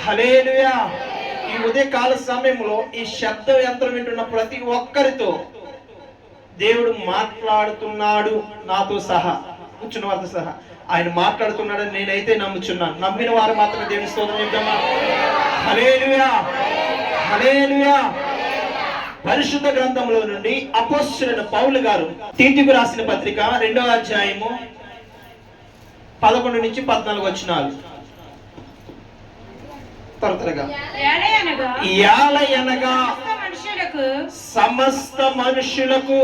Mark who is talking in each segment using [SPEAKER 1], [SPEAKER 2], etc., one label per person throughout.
[SPEAKER 1] హల్లెలూయా. ఈ ఉదయకాల సమయంలో ఈ శబ్ద యంత్రం వింటున్న ప్రతి ఒక్కరితో దేవుడు మాట్లాడుతున్నాడు, నాతో సహా కూర్చున్న వారితో సహా ఆయన మాట్లాడుతున్నాడని నేనైతే నమ్ముచున్నాను. నమ్మిన వారు మాత్రమే దేవుని స్తోత్రం చెప్తామా? హల్లెలూయా, హల్లెలూయా. పరిశుద్ధ గ్రంథంలో నుండి అపోస్తలుడైన పౌలు గారు తీతుకు రాసిన పత్రిక 2వ అధ్యాయము 11 నుంచి 14 వచనాలు. త్వరగా. యాలయనగా సమస్త మనుషులకు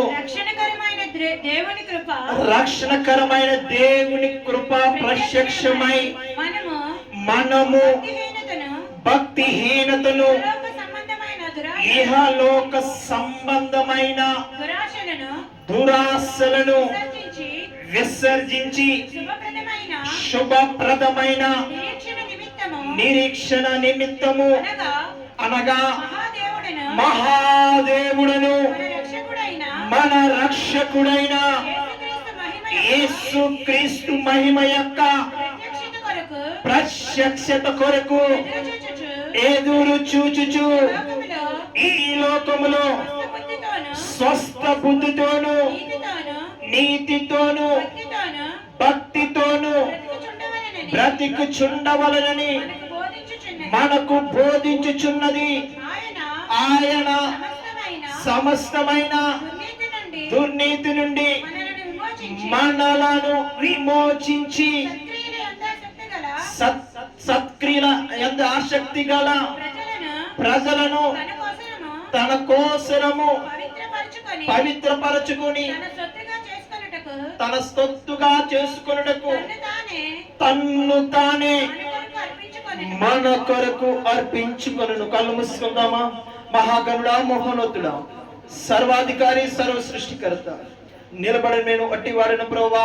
[SPEAKER 1] రక్షణకరమైన దేవుని కృప ప్రత్యక్షమై మనము భక్తిహీనతను ఇహలోక సంబంధమైన దురాశలను విసర్జించి శుభప్రదమైన నిరీక్షణ నిమిత్తము అనగా మహాదేవుడను మన రక్షకుడైన యేసుక్రీస్తు మహిమ యొక్క ప్రత్యక్షత కొరకు ఎదురు చూచుచు ఈ లోకములో స్వస్థ బుద్ధితోను నీతితోను భక్తితోను బ్రతికుచుండవలనని మనకు బోధించుచున్నది. ఆయన సమస్తమైన దుర్నీతి నుండి మనలను విమోచించి సత్క్రియల యందు ఆసక్తి గల ప్రజలను తన కోసరము పవిత్రపరచుకొని తన సొత్తుగా చేసుకొనుటకు తన్ను తానే మన కొరకు అర్పించుకొనును. కళ్ళు మూసుకుందామా? మహాగణుడా, మహోన్నతుడా, సర్వాధికారి, సర్వ సృష్టికర్త, నిలబడి నేను అట్టి వారిన ప్రభువా,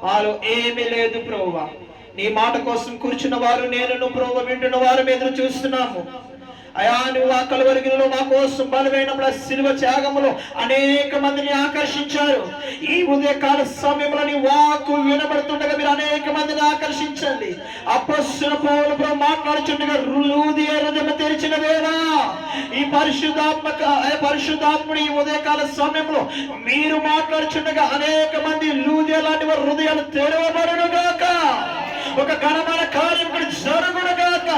[SPEAKER 1] మాలో ఏమీ లేదు ప్రభువా. నీ మాట కోసం కూర్చున్న వారు నేను ప్రభువా, వింటున్న వారు ఎదురు చూస్తున్నాము అయా. నువ్వు ఆ కలువరిగిలో మా కోసం బలమైనప్పుడు శిలువ త్యాగములో అనేక మందిని ఆకర్షించారు. ఈ ఉదయకాల సమయంలో నీ వాక్కు వినబడుతుండగా మీరు అనేక మందిని ఆకర్షించండి. అపొస్తలుల పౌలు మాట్లాడుచుండగా హృదయం తెరిచిన వేళ ఈ పరిశుద్ధాత్ముడు ఈ ఉదయకాల సమయంలో మీరు మాట్లాడుచుండగా అనేక మంది లూదియ లాంటి వారి హృదయాలు తెరవబడునుగాక. ఒక ఘనమైన కార్యం జరుగునుగాక.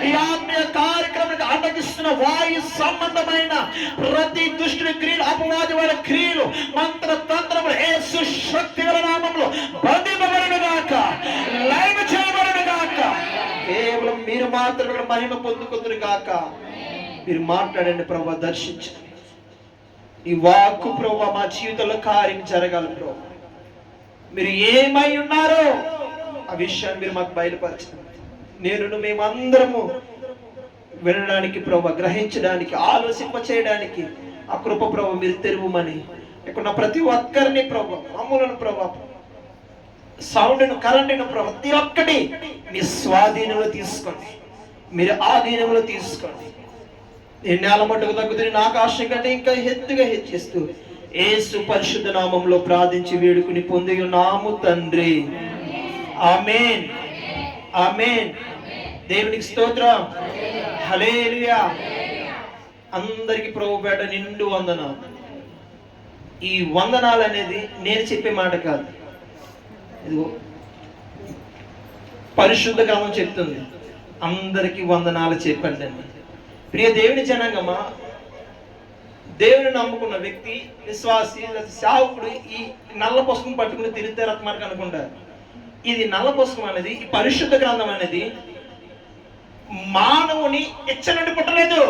[SPEAKER 1] ఈ ఆత్మీయ కార్యక్రమానికి ఆటగిస్తున్న వాయు సంబంధమైన ప్రతి దుష్టుని క్రియలు, అపవాది వారి క్రియలు, మంత్ర తంత్రములు యేసు శక్తి గల నామములో బంధింపబడునుగాక, లైవ్ చేయబడునుగాక. కేవలం మీరు మాత్రమే మహిమ పొందుకుందురుగాక. మీరు మాట్లాడండి ప్రభువా, దర్శించండి. ఈ వాక్కు ప్రభువా మా జీవితంలో కార్యం జరగాలి ప్రభువా. మీరు ఏమై ఉన్నారో ఆ విషయాన్ని మీరు మాకు బయలుపరచండి. నేను మేమందరము వినడానికి ప్రభువా, గ్రహించడానికి, ఆలోచింప చేయడానికి ఆ కృప ప్రభువా మీరు తెరువమని, ఇక్కడ ప్రతి ఒక్కరిని ప్రభువా, అమ్ములను ప్రభువా, సౌండ్ను, కరెంటును ప్రభువా, ప్రతి ఒక్కటి మీ స్వాధీనంలో తీసుకోండి, మీరు ఆధీనంలో తీసుకోండి. నేను నేల మట్టుకు తగ్గుతున్న ఆకాశం కంటే ఇంకా ఎత్తుగా హెచ్చిస్తూ యేసు పరిశుద్ధ నామంలో ప్రార్థించి వేడుకుని పొంది ఉన్నాము తండ్రి. ఆమేన్, ఆమేన్. దేవునికి స్తోత్రం. హల్లెలూయా. అందరికి ప్రభుపేట నిండు వందనాలు. ఈ వందనాలు అనేది నేను చెప్పే మాట కాదు, ఇదిగో పరిశుద్ధ గ్రంథం చెప్తుంది. అందరికి వందనాలు చెప్పండి అని. ప్రియ దేవుని జనాంగమా, దేవుని నమ్ముకున్న వ్యక్తి, విశ్వాసి, సేవకుడు ఈ నల్ల పుస్తకం పట్టుకుని తిరిగితే రత్మార్గం అనుకుంటారు. ఇది నల్ల పుస్తకం అనేది, ఈ పరిశుద్ధ గ్రంథం అనేది మానవుని ఇచ్చ నుండి పుట్టలేదు,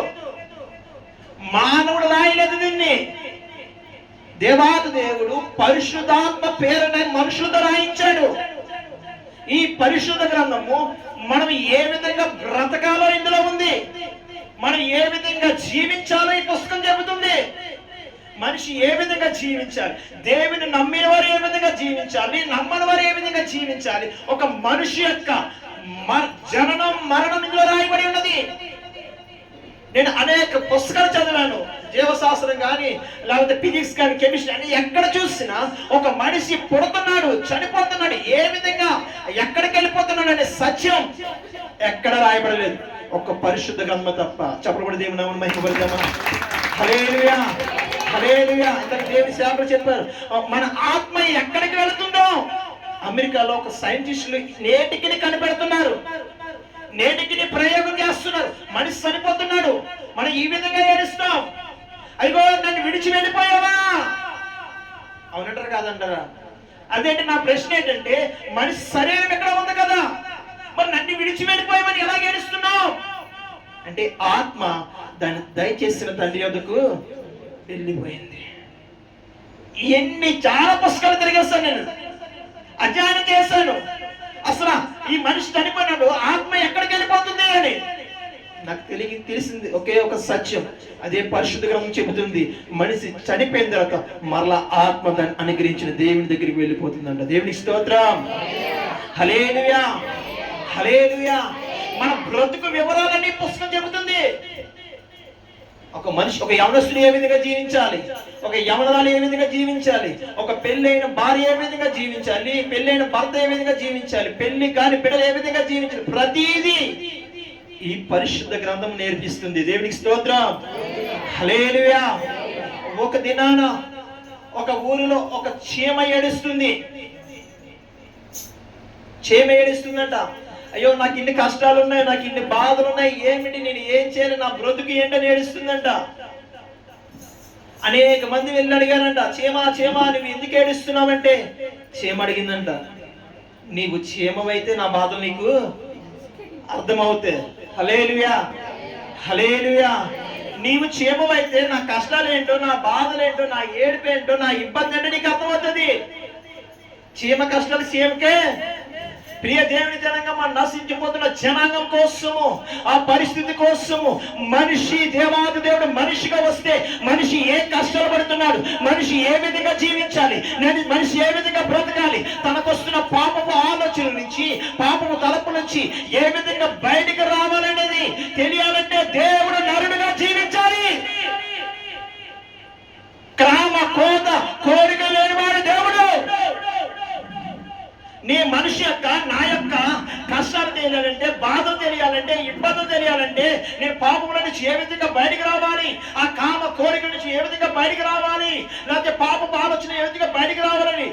[SPEAKER 1] మానవుడు రాయలేదు దీన్ని. దేవాది దేవుడు పరిశుద్ధాత్మ పేరున మనుషులతో రాయించాడు. ఈ పరిశుద్ధ గ్రంథము మనం ఏ విధంగా బ్రతకాలో ఇందులో ఉంది, మనం ఏ విధంగా జీవించాలో ఈ పుస్తకం చెబుతుంది. మనిషి ఏ విధంగా జీవించాలి, దేవుని నమ్మిన వారు ఏ విధంగా జీవించాలి, నమ్మని వారు ఏ విధంగా జీవించాలి, ఒక మనిషి యొక్క జననం మరణం ఇందులో రాయబడి ఉన్నది. నేను అనేక పుస్తకాలు చదివాను, జీవశాస్త్రం కానీ లేకపోతే ఫిజిక్స్ కానీ కెమిస్ట్రీ అని. ఎక్కడ చూసినా ఒక మనిషి పుడుతున్నాడు, చనిపోతున్నాడు, ఏ విధంగా ఎక్కడికి వెళ్ళిపోతున్నాడు అనే సత్యం ఎక్కడ రాయబడలేదు. ఒక పరిశుద్ధ గ్రంథం తప్ప. చెప్పబడి దేవుని నామమున మహిమపడదామా? హల్లెలూయా, హల్లెలూయా. ఇంతకు దేవుని సేవకులు చెప్పారు, మన ఆత్మ ఎక్కడికి వెళుతుందో అమెరికాలో ఒక సైంటిస్టులు నేటికి కనిపెడుతున్నారు, నేటికి ప్రయోగం చేస్తున్నారు. మనిషి చనిపోతున్నాడు, మనం ఈ విధంగా ఏడుస్తాం, అయ్యో నన్ను విడిచి వెళ్ళిపోయావా, అవునంటారు కాదంటారా? అదేంటి నా ప్రశ్న ఏంటంటే, మనిషి శరీరం ఎక్కడ ఉంది కదా, మరి నన్ను విడిచి వెళ్ళిపోయామని ఎలా ఏడుస్తున్నావు అంటే, ఆత్మ దాన్ని దయచేసిన తండ్రి యొద్దకు వెళ్ళిపోయింది. ఎన్ని చాలా పుస్తకాలు తిరిగేస్తాను నేను, అధ్యయనం చేశాను. అసలు ఈ మనిషి చనిపోయినాడు, ఆత్మ ఎక్కడికి వెళ్ళిపోతుంది అని నాకు తెలిసింది ఒకే ఒక సత్యం. అదే పరిశుద్ధ గ్రంథం చెబుతుంది, మనిషి చనిపోయిన తర్వాత మరలా ఆత్మ దాన్ని అనుగ్రహించిన దేవుని దగ్గరికి వెళ్ళిపోతుందంట. దేవునికి స్తోత్రం, హల్లెలూయా, హల్లెలూయా. మన బ్రతుకు వివరాలన్నీ పుస్తకం చెబుతుంది. ఒక మనిషి, ఒక యవనస్తుడు ఏ విధంగా జీవించాలి, ఒక యవనరాలు ఏ విధంగా జీవించాలి, ఒక పెళ్ళైన భార్య ఏ విధంగా జీవించాలి, పెళ్ళైన భర్త ఏ విధంగా జీవించాలి, పెళ్లి కాని బిడ్డలు ఏ విధంగా జీవించాలి, ప్రతిదీ ఈ పరిశుద్ధ గ్రంథం నేర్పిస్తుంది. దేవునికి స్తోత్రం, హల్లెలూయా. ఒక దినాన ఒక ఊరిలో ఒక చీమ ఏడుస్తుంది. చీమ ఏడుస్తుందంట, అయ్యో నాకు ఇన్ని కష్టాలు ఉన్నాయి, నాకు ఇన్ని బాధలు ఉన్నాయి, ఏమిటి నేను ఏం చేయాలి, నా బ్రతుకు ఏంటని ఏడుస్తుందంట. అనేక మంది వెళ్ళి అడిగారంట, చీమ చీమ నువ్వు ఎందుకు ఏడుస్తున్నావంటే, చీమ అడిగిందంట, నీవు చీమవైతే నా బాధలు నీకు అర్థమవుతాయి. హల్లెలూయా, హల్లెలూయా. నీవు చీమవైతే నా కష్టాలు ఏంటో, నా బాధలు ఏంటో, నా ఏడుపు ఏంటో, నా ఇబ్బంది ఏంటో నీకు అర్థమవుతుంది. చీమ కష్టాలు చీమకే. ప్రియ దేవుని జనంగా నశించిపోతున్న జనాంగం కోసము, ఆ పరిస్థితి కోసము మనిషి, దేవాది దేవుడు మనిషిగా వస్తే మనిషి ఏ కష్టాలు పడుతున్నాడు, మనిషి ఏ విధంగా జీవించాలి, మనిషి ఏ విధంగా బ్రతకాలి, తనకొస్తున్న పాపపు ఆలోచనల నుంచి, పాపపు తలపు నుంచి ఏ విధంగా బయటికి రావాలనేది తెలియాలంటే దేవుడు నరుడుగా జీవించాలి. క్రామ కోత కోరిక లేనివాడు దేవుడు. నీ మనిషి యొక్క, నా యొక్క కష్టాలు తెలియాలంటే, బాధలు తెలియాలంటే, ఇబ్బందులు తెలియాలంటే, నేను పాపముల నుంచి ఏ విధంగా బయటికి రావాలి, ఆ కామ కోరిక నుంచి ఏ విధంగా బయటికి రావాలి, లేకపోతే పాపపు ఆలోచన ఏ విధంగా బయటికి రావాలని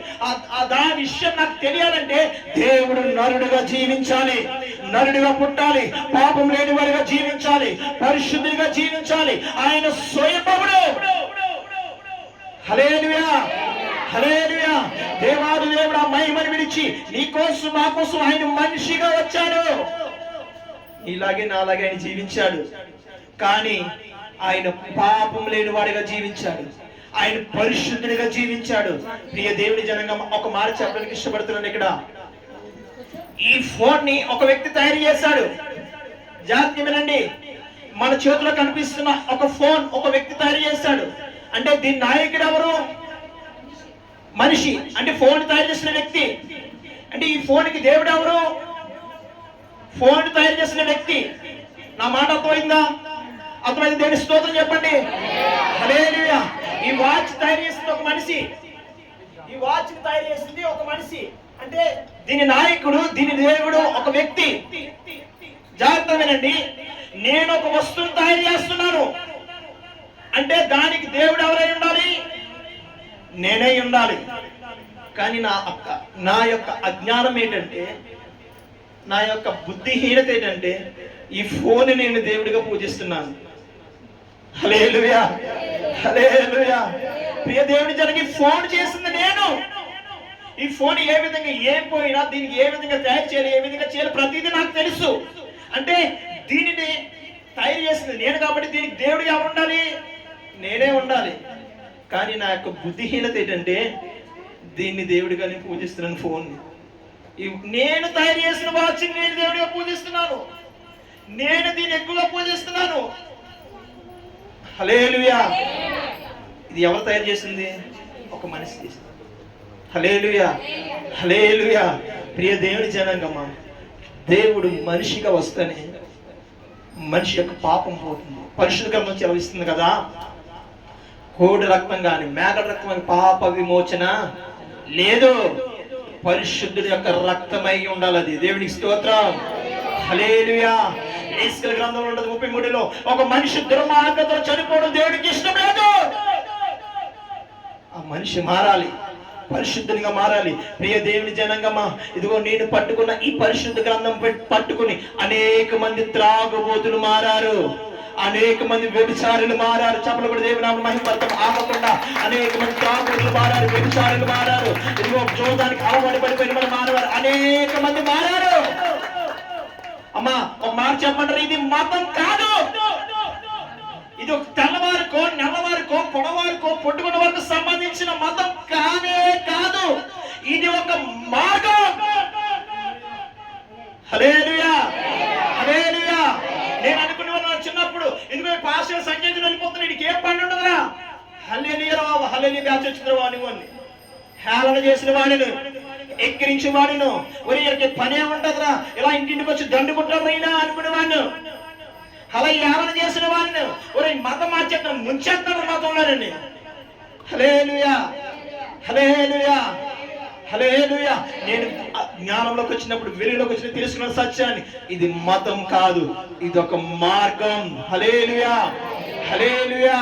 [SPEAKER 1] దాని విషయం నాకు తెలియాలంటే దేవుడు నరుడుగా జీవించాలి, నరుడిగా పుట్టాలి, పాపం లేని వారిగా జీవించాలి, పరిశుద్ధుడిగా జీవించాలి. ఆయన స్వయంభవుడు. హల్లెలూయా, హల్లెలూయా. దేవాది దేవుడు ఆ మహిమను విడిచి నీ కోసం, నా కోసం ఆయన మనిషిగా వచ్చాడు. ఇలాగే నాలాగే ఆయన జీవించాడు, కానీ ఆయన పాపం లేని వాడిగా జీవించాడు, ఆయన పరిశుద్ధుడిగా జీవించాడు. ప్రియ దేవుని జనంగా ఒక మాట చెప్పడానికి ఇష్టపడుతున్నాను ఇక్కడ. ఈ ఫోన్ ని ఒక వ్యక్తి తయారు చేశాడు. జాగ్రత్త వినండి, మన చేతిలో కనిపిస్తున్న ఒక ఫోన్ ఒక వ్యక్తి తయారు చేశాడు. అంటే దీని నాయకుడు ఎవరు? మనిషి. అంటే ఫోన్ తయారు చేసిన వ్యక్తి. అంటే ఈ ఫోన్ కి దేవుడు ఎవరు? ఫోన్ తయారు చేసిన వ్యక్తి. నా మాట అర్థమైందా? అర్థమైంది? దేవుని స్తోత్రం చెప్పండి, హల్లెలూయా. ఈ వాచ్ తయారు చేసింది ఒక మనిషి, ఈ వాచ్ తయారు చేసింది ఒక మనిషి. అంటే దీని నాయకుడు, దీని దేవుడు ఒక వ్యక్తి. జాగ్రత్త వినండి, నేను ఒక వస్తువును తయారు చేస్తున్నాను అంటే దానికి దేవుడు ఎవరై ఉండాలి? నేనే ఉండాలి. కానీ నా యొక్క అజ్ఞానం ఏంటంటే, నా యొక్క బుద్ధిహీనత ఏంటంటే, ఈ ఫోన్ నేను దేవుడిగా పూజిస్తున్నాను. హల్లెలూయా, హల్లెలూయా. ప్రియ దేవుని జనకి ఫోన్ చేసింది నేను. ఈ ఫోన్ ఏ విధంగా ఏం పోయినా, దీనికి ఏ విధంగా తయారు చేయాలి, ఏ విధంగా చేయాలి, ప్రతిదీ నాకు తెలుసు. అంటే దీనిని తయారు చేసింది నేను కాబట్టి దీనికి దేవుడు ఎవరు ఉండాలి? నేనే ఉండాలి. కానీ నా యొక్క బుద్ధిహీనత ఏంటంటే, దీన్ని దేవుడిగా నేను పూజిస్తున్నాను. ఫోన్ నేను తయారు చేసిన వాచ్ నేను దేవుడిగా పూజిస్తున్నాను, నేను దీన్ని ఎక్కువగా పూజిస్తున్నాను. హల్లెలూయా. ఇది ఎవరు తయారు చేసింది? ఒక మనిషి చేసింది. హల్లెలూయా, హల్లెలూయా. ప్రియ దేవుని జనాంగమా, దేవుడు మనిషిగా వస్తేనే మనిషి యొక్క పాపం పోతుంది. పరిశుద్ధ గ్రంథం చెలవిస్తుంది కదా, కోడి రక్తం కానీ మేకల రక్తం కానీ పాప విమోచన లేదు, పరిశుద్ధుడి యొక్క రక్తమై ఉండాలి. అది దేవునికి స్తోత్రం, హల్లెలూయా. ఎస్కేల్ గ్రంథంలో ఉంటుంది 33లో, ఒక మనిషి దుర్మార్గంతో చనిపోవడం దేవుడికి ఇష్టం లేదు. ఆ మనిషి మారాలి, పరిశుద్ధునిగా మారాలి. ప్రియ దేవుని జనాంగమా, ఇదిగో నేను పట్టుకున్న ఈ పరిశుద్ధ గ్రంథం పట్టుకుని అనేక మంది త్రాగుబోతులు మారారు, అనేక మంది వ్యభిచారులు మారారు. చప్పలు కూడా దేవుని నామమున మహిమపడతాం ఆగకుండా. అనేక మంది త్రాగుబోతులు మారారు, వ్యభిచారులు మారారు, ఇదిగో చూడడానికి అలవాటు పడిపోయిన వాళ్ళు మారారు, అనేక మంది మారారు. అమ్మా ఒక మాట చెప్పంటారు, ఇది మతం కాదు. ఇది ఒక తెల్లవారికో నెల్లవారికో పొడవారికో పొట్టుకున్న వారికి సంబంధించిన మతం కానే కాదు. ఇది ఒక మార్గం. హల్లెలూయా, హల్లెలూయా. నేను అనుకునేవాళ్ళు చిన్నప్పుడు, ఎందుకంటే పాస్టర్ సంగీతం వెళ్ళిపోతున్నా, నీకు ఏం పని ఉండదురా, హల్లెలూయా బాబు, హల్లెలూయా బ్యాచ్ వచ్చిన వాడిని, హేళన చేసిన వాడిని, ఎక్కిరించిన వాడిను, ఒరికి పనే ఉంటదిరా, ఇలా ఇంటింటికి వచ్చి దండుకుంటారైనా అనుకునేవాడిని, అలా ఏమన చేసిన వాడిని, ఒరే మతం మార్చేద్దాం, ముంచేస్తాడు మతంలోనండి. హల్లెలూయా, హల్లెలూయా, హల్లెలూయా. నేను జ్ఞానంలోకి వచ్చినప్పుడు, వెలుగులోకి వచ్చిన తెలుసుకున్న సత్యాన్ని, ఇది మతం కాదు, ఇది ఒక మార్గం. హల్లెలూయా, హల్లెలూయా.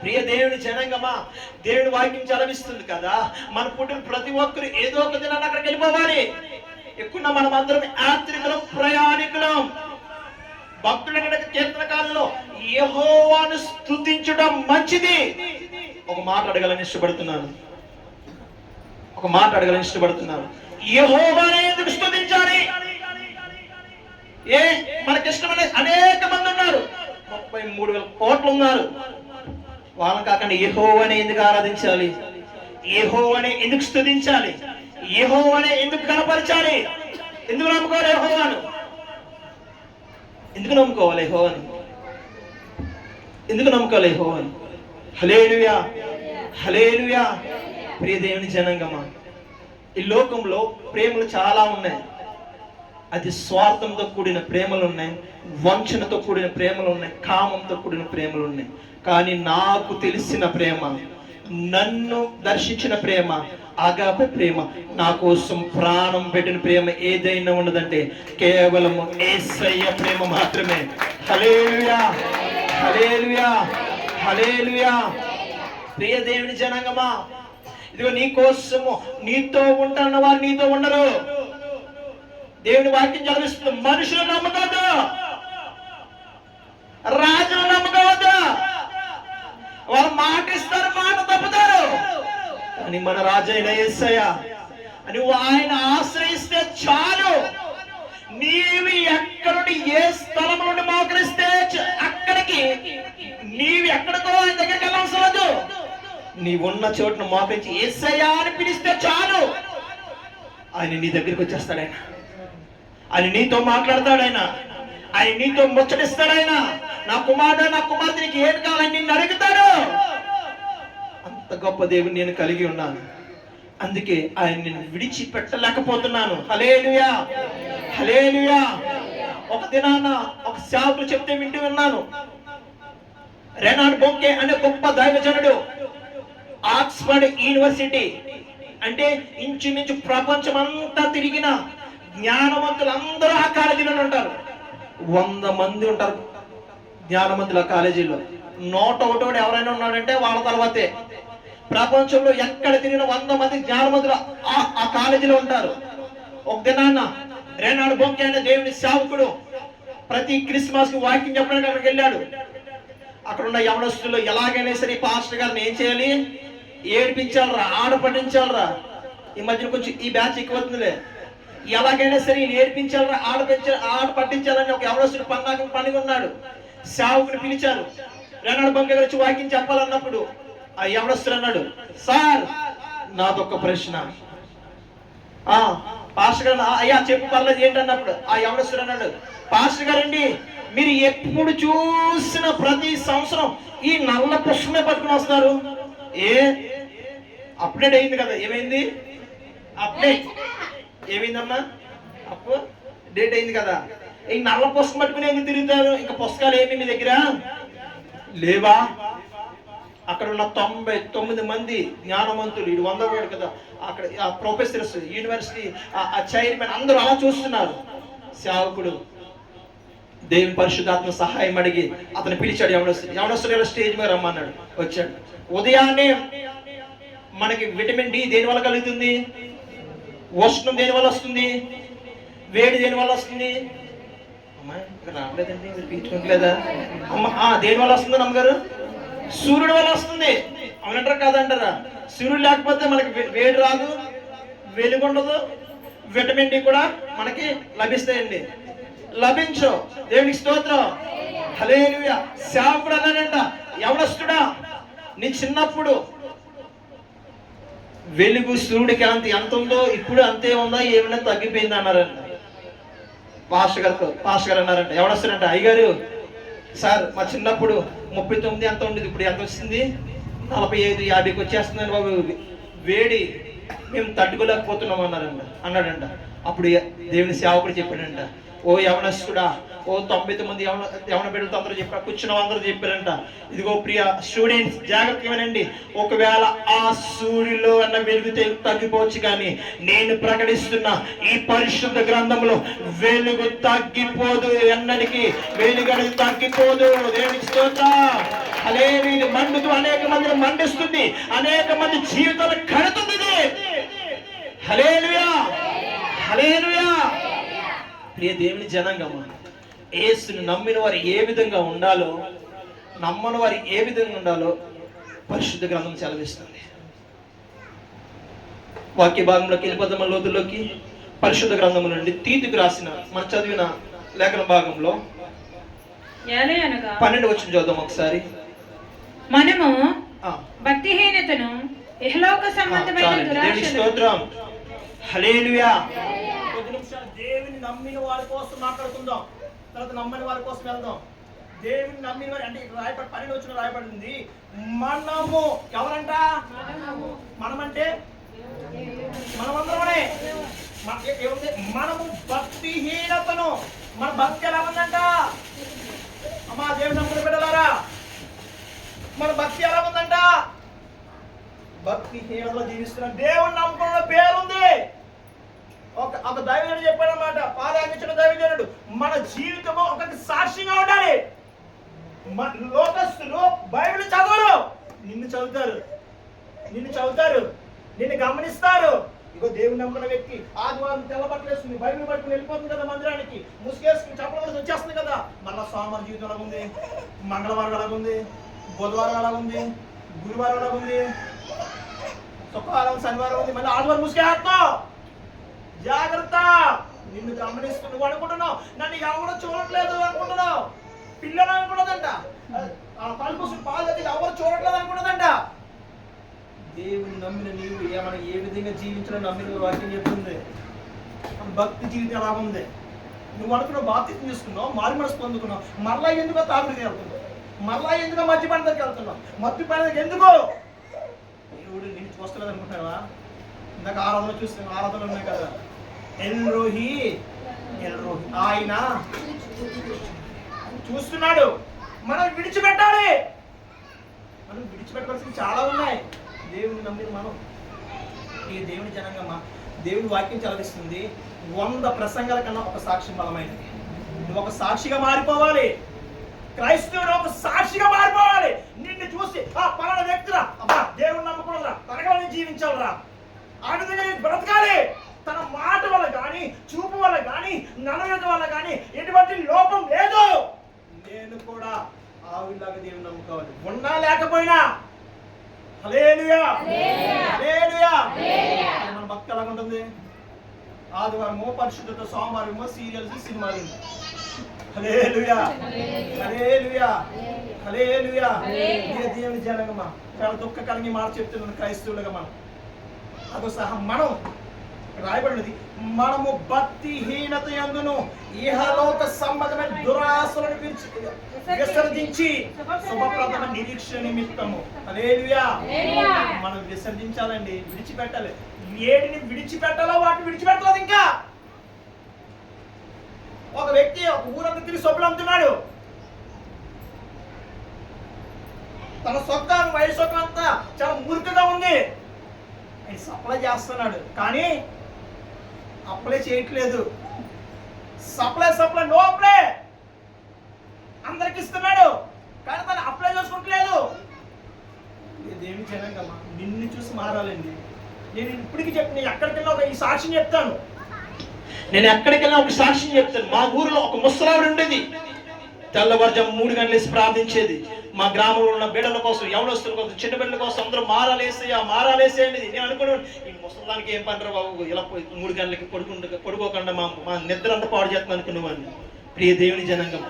[SPEAKER 1] ప్రియ దేవుని జనాంగమా, దేవుని వాక్యం చలవిస్తుంది కదా, మన పుట్టిన ప్రతి ఒక్కరు ఏదో ఒక దినాన్ని అక్కడికి వెళ్ళిపోవాలి. ఎక్కువ మనం అందరం యాత్రికులం, ప్రయాణికులం. భక్తుల కీర్తనకాలలో యెహోవాను స్తుతించడం మంచిది. ఒక మాట అడగాలని ఇష్టపడుతున్నాను, ఒక మాట అడగాలని ఇష్టపడుతున్నాను. యెహోవాను ఎందుకు స్తుతించాలి? మనకిష్టమైన అనేక మంది ఉన్నారు, 33,000 కోట్లు ఉన్నారు. వాళ్ళని కాకుండా యెహోవానే ఎందుకు ఆరాధించాలి? యెహోవానే ఎందుకు స్తుతించాలి? యెహోవానే ఎందుకు కనపరచాలి? ఎందుకు నమ్ముకోవాలి యెహోవాను? ఎందుకు నమ్ముకోవాలి యెహోవాను? ఎందుకు నమ్ముకోవాలి యెహోవాను? హల్లెలూయా, హల్లెలూయా. ప్రియ దేవుని జనాంగమా, ఈ లోకంలో ప్రేమలు చాలా ఉన్నాయి. అది స్వార్థంతో కూడిన ప్రేమలు ఉన్నాయి, వంచనతో కూడిన ప్రేమలు ఉన్నాయి, కామంతో కూడిన ప్రేమలు ఉన్నాయి. కానీ నాకు తెలిసిన ప్రేమ, నన్ను దర్శించిన ప్రేమ, అగాపే ప్రేమ, నా కోసం ప్రాణం పెట్టిన ప్రేమ ఏదైనా ఉన్నదంటే కేవలం యేసయ్య ప్రేమ మాత్రమే. హల్లెలూయా, హల్లెలూయా, హల్లెలూయా. ప్రియ దేవుని జనాంగమా, ఇదిగో నీ కోసము నీతో ఉంటారన్న వారు నీతో ఉండరు. దేవుని వాక్యం చదివిస్తుంది, మనుషులు నమ్మకవద్దు, రాజులు నమ్మకవద్దు. వాళ్ళు మాట ఇస్తారు, మాట తప్పుతారు. కానీ మన రాజు అయిన యేసయ్య, నువ్వు ఆయన ఆశ్రయిస్తే చాలు. నీవు ఎక్కడి ఏ స్థలం నుండి మోకరిస్తే అక్కడికి, నీవు ఎక్కడికో ఆయన దగ్గరికి వెళ్ళవలసిన లేదు. నీవున్న చోటును మోకరించి యేసయ్య అని పిలిస్తే చాలు, ఆయన నీ దగ్గరికి వచ్చేస్తాడు. ఆయన నీతో మాట్లాడతాడు, ఆయన నీతో ముచ్చటిస్తాడు. నా కుమారుడు, నా కుమార్తెనికి ఏం కావాలని నిన్ను అడుగుతాడు. అంత గొప్ప దేవుని నేను కలిగి ఉన్నాను, అందుకే ఆయన నేను విడిచిపెట్టలేకపోతున్నాను. హల్లెలూయా, హల్లెలూయా. ఒక దినాన ఒక సేవకుడు చెప్తే వింటూ విన్నాను. రెనార్డ్ బొంకే అనే గొప్ప దైవజనుడు, ఆక్స్ఫర్డ్ యూనివర్సిటీ అంటే ఇంచుమించు ప్రపంచం అంతా తిరిగిన జ్ఞానవంతులు అందరూ ఆ కాలేజీలో ఉంటారు. 100 మంది ఉంటారు జ్ఞానవంతులు ఆ కాలేజీలో. 101 ఎవరైనా ఉన్నాడంటే వాళ్ళ తర్వాతే. ప్రపంచంలో ఎక్కడ తిరిగిన 100 మంది జ్ఞానవంతులు ఆ కాలేజీలో ఉంటారు. ఒక దినాన్న రెనార్డ్ బొంకే అనే దేవుని సేవకుడు ప్రతి క్రిస్మస్ కి వాక్యం చెప్పడానికి అక్కడికి వెళ్ళాడు. అక్కడ ఉన్న యవనస్తులు ఎలాగైనా సరే పాస్టర్ గారిని ఏం చేయాలి, ఏడిపించాలరా, ఆడ పట్టించాలరా. ఈ మధ్యన కొంచెం ఈ బ్యాచ్ ఎక్కువ అవుతుందిలే. ఎలాగైనా సరే నేర్పించాలరా, ఆడ పట్టించాలని ఒక యవనస్తుడు పండుగ ఉన్నాడు. సేవకుని పిలిచారు. రెనార్డ్ బొంకే గారు వచ్చి వాక్యం చెప్పాలన్నప్పుడు ఆ యవనస్తుడు అన్నాడు, సార్ నాదొక్క ప్రశ్న. పాస్టర్ గారు అయ్యా చెప్పు పర్లేదు ఏంటన్నప్పుడు ఆ యవనస్తుడు అన్నాడు, పాస్టర్ గారండి మీరు ఎప్పుడు చూసిన ప్రతి సంవత్సరం ఈ నల్ల పుష్పమే పట్టుకుని వస్తారు. అప్డేట్ అయింది కదా. ఏమైంది? అప్డేట్ ఏమైందమ్మా? అప్పు డేట్ అయింది కదా. ఈ నల్ల పుస్తకం పట్టుకుని ఎందుకు తిరుగుతారు? ఇంకా పుస్తకాలు ఏమి మీ దగ్గర లేవా? అక్కడ ఉన్న 99 మంది జ్ఞానవంతులు, ఇది 100 కదా, అక్కడ ప్రొఫెసర్స్, యూనివర్సిటీ చైర్మన్ అందరూ అలా చూస్తున్నారు. సేవకుడు దేవుని పరిశుద్ధాత్మ సహాయం అడిగి అతను పిలిచాడు. యవనస్తుడు స్టేజ్ మీద రమ్మన్నాడు. వచ్చాడు. ఉదయాన్నే మనకి విటమిన్ డి దేని వల్ల కలుగుతుంది? ఉష్ణం దేని వల్ల వస్తుంది? వేడి దేని వల్ల వస్తుంది? అమ్మాయి ఇక్కడ రావలేదండి, మీరు పీల్చుకోవట్లేదా? దేని వల్ల వస్తుంది అమ్మగారు? సూర్యుడి వల్ల వస్తుంది. అవునంటారా కాదంటారా? సూర్యుడు లేకపోతే మనకి వేడి రాదు, వెలుగు ఉండదు, విటమిన్ డి కూడా మనకి లభిస్తాయండి. లభించు. దేవునికి స్తోత్రం. హల్లెలూయా. సేవకుడు అన్నాడంట, యవనస్తుడా నీ చిన్నప్పుడు వెలుగు సూర్యుడి కాంతి ఎంత ఉందో ఇప్పుడు అంతే ఉందా, ఏమైనా తగ్గిపోయింది అన్నారంట. పాస్టర్ గారు అన్నారంట, యవనస్తుడంట, అయ్యగారు సార్ మా చిన్నప్పుడు 39 ఎంత ఉండేది, ఇప్పుడు ఎంత వచ్చింది? 45, 50కి వచ్చేస్తుందని బాబు, వేడి మేము తట్టుకోలేకపోతున్నాం అన్నాడంట. అప్పుడు దేవుని సేవకుడు చెప్పాడంట, ఓ యవనస్తుడా, ఓ 99 యవన బిడ్డలతో అందరూ చెప్పారు, కూర్చున్న అందరూ చెప్పారంట, ఇదిగో ప్రియ స్టూడెంట్స్ జాగ్రత్తగా వినండి, ఒకవేళ ఆ సూర్యులో అన్న వెలుగు తగ్గిపోవచ్చు, కానీ నేను ప్రకటిస్తున్న ఈ పరిశుద్ధ గ్రంథంలో వెలుగు తగ్గిపోదు, ఎన్నటికి వెలుగు అనేది తగ్గిపోదు. దేవునికి స్తోత్రం. హల్లెలూయా. మండుతూ అనేక మందిని మండిస్తుంది, అనేక మంది జీవితాలు కడుతుంది. హల్లెలూయా, హల్లెలూయా. ప్రియ దేవుని జనాంగమా, యేసుని నమ్మిన వారు ఏ విధంగా ఉండాలో, నమ్మని వారు ఏ విధంగా ఉండాలో పరిశుద్ధ గ్రంథం సెలవిస్తుంది. వాక్య భాగంలోకి వెళ్ళిపోతాం, లోతుల్లోకి. పరిశుద్ధ గ్రంథం నుండి తీతుకు రాసిన మనం చదివిన లేఖన భాగంలో 12 వచనం చదువుదాం ఒకసారి.
[SPEAKER 2] మనము భక్తిహీనతను ఇహలోక సంబంధమైన
[SPEAKER 1] దేవుని స్తోత్రం. హల్లెలూయా. కొద్ది నిమిషాలు దేవుని నమ్మిన వారి కోసం మాట్లాడుకుందాం, తర్వాత నమ్మని వారి కోసం వెళ్దాం. దేవుని నమ్మిన వారి అంటే రాయపడి 12 వచనం రాయబడింది, మనము ఎవరంట? మనమంటే మనమందరమే. మనము భక్తిహీనతను, మన భక్తి ఎలా ఉందంట? అమ్మా దేవుని నమ్మిన బిడ్డలారా, మన భక్తి ఎలా ఉందంట? భక్తిహీనతలో జీవిస్తున్న దేవుని నమ్ముకున్న పేరుంది. ఒక దైవజనుడు చెప్పాడన్నమాట, పాదాగించిన దైవజనుడు, మన జీవితము ఒక సాక్షిగా ఉండాలి. లోకస్తులు బైబిల్ చదవరు, నిన్ను చదువుతారు, నిన్ను గమనిస్తారు. ఇగో దేవుని నమ్ముకున్న వ్యక్తి ఆదివారం తెల్ల బట్టలు వేస్తుంది, బైబిల్ పట్టుకుని వెళ్ళిపోతుంది కదా మందిరానికి, ముసుగేసుకుని చెప్పవలసి వచ్చేస్తుంది కదా. మళ్ళా సోమవారం జీవితం ఎలాగుంది, మంగళవారం ఎలాగుంది, బుధవారం ఎలాగుంది, గురువారం ఎలాగుంది, శుక్రవారం శనివారం ఉంది, మళ్ళీ ఆదివారం ముసుగేస్తున్నావు. జాగ్రత్త. నిన్ను గమనిస్తూ నువ్వు అనుకుంటున్నావు నన్ను ఎవరు చూడట్లేదు అనుకుంటున్నావు. పిల్లలు అనుకున్నదంట, పాలు ఎవరు చూడట్లేదు అనుకున్నదంట. దేవుని నమ్మిన నీవు ఏమైనా ఏ విధంగా జీవించడం నమ్మిన వాక్యం చెప్తుంది. భక్తి జీవితం ఎలా ఉంది? నువ్వు అనుకున్నావు, బాప్తిస్మం తీసుకున్నావు, మారు మనసు పొందుకున్నావు, మరలా ఎందుకో తాగుడికి వెళ్తున్నావు, మరలా ఎందుకో మద్యపాన దగ్గరికి వెళ్తున్నావు, మద్యపాన ఎందుకో దేవుడు నిన్ను చూస్తలేదు అనుకుంటున్నావా? ఇందాక ఆరాధనలు ఉన్నాయి కదా, ఎల్రోహి ఆయన చూస్తున్నాడు. మనం విడిచిపెట్టాలి. మనం విడిచిపెట్టవలసింది చాలా ఉన్నాయి. దేవుని నమ్మిన మనం ఈ దేవుని జనంగా దేవుని వాక్యం చదివిస్తుంది. 100 ప్రసంగాల కన్నా ఒక సాక్ష్యం బలమైనది. నువ్వు ఒక సాక్షిగా మారిపోవాలి. క్రైస్తవుడు ఒక సాక్షిగా మారిపోవాలి. నిన్ను చూసి పలానా వ్యక్తిరా, అబ్బా దేవుని నమ్మకూడదురా, తనగా జీవించాలరా, ఆ విధంగా బ్రతకాలి. తన మాట వల్ల కానీ, చూపు వల్ల కానీ, నడవడిక వల్ల కానీ ఎటువంటి లోపం లేదు. నేను కూడా ఆవిడలాగా దేవుని నమ్ముకోవాలి, ఉన్నా లేకపోయినా. హల్లెలూయా, హల్లెలూయా. మన భక్తి ఎలాగ ఉంటుంది? ఆదివారమో పరిశుద్ధత, సోమవారమో సీరియల్స్, సినిమాలు. హల్లెలూయా, హల్లెలూయా, హల్లెలూయా. దేవుని జనంగా చాలా దుఃఖ కలిగి మాట చెప్తున్నాను క్రైస్తవులుగా మనం. అదో సహా మనం రాయబడినది, మనము భక్తిహీనత యందును ఇహలోక సంబంధమైన దురాశలను విసర్జించి శుభప్రదమైన నిరీక్షణ నిమిత్తము. హల్లెలూయా. మనం విసర్జించాలండి, విడిచిపెట్టాలి. ఏడిని విడిచిపెట్టాలో వాటిని విడిచిపెట్టలేదు. ఇంకా ఒక వ్యక్తి ఒక ఊరంతా తిరిగి సొప్పులు అమ్ముతున్నాడు. తన సొక్క వయసు అంతా చాలా మురుకుగా ఉంది. సప్లై చేస్తున్నాడు, కానీ అప్లై చేయట్లేదు.
[SPEAKER 3] సప్లై నో అప్లై అందరికి ఇస్తున్నాడు, కానీ తను అప్లై చేసుకుంటలేదు. ఇదేమి జనంగమ్మా, నిన్ను చూసి మారాలండి. నేను ఇప్పటికీ నేను ఎక్కడికెళ్ళినా ఈ సాక్ష్యం చెప్తాను.
[SPEAKER 1] నేను ఎక్కడికెళ్ళినా ఒక సాక్ష్యం చెప్తాను. మా ఊరిలో ఒక ముసలావిడ ఉండేది. తెల్లవారుజాము 3 గంటలు వేసి ప్రార్థించేది. మా గ్రామంలో ఉన్న బిడ్డల కోసం, యవనస్తుల కోసం, చిన్న బిడ్డల కోసం అందరూ మారాలేసే అనేది. నేను అనుకున్నాను, ఈ ముసలానికి ఏం పనిరా బాబు, ఇలా 3 గంటలకి పడుకోకుండా మా నిద్ర అంతా పాడు చేస్తాను అనుకునేవాడిని. ప్రియ దేవుని జనాంగం,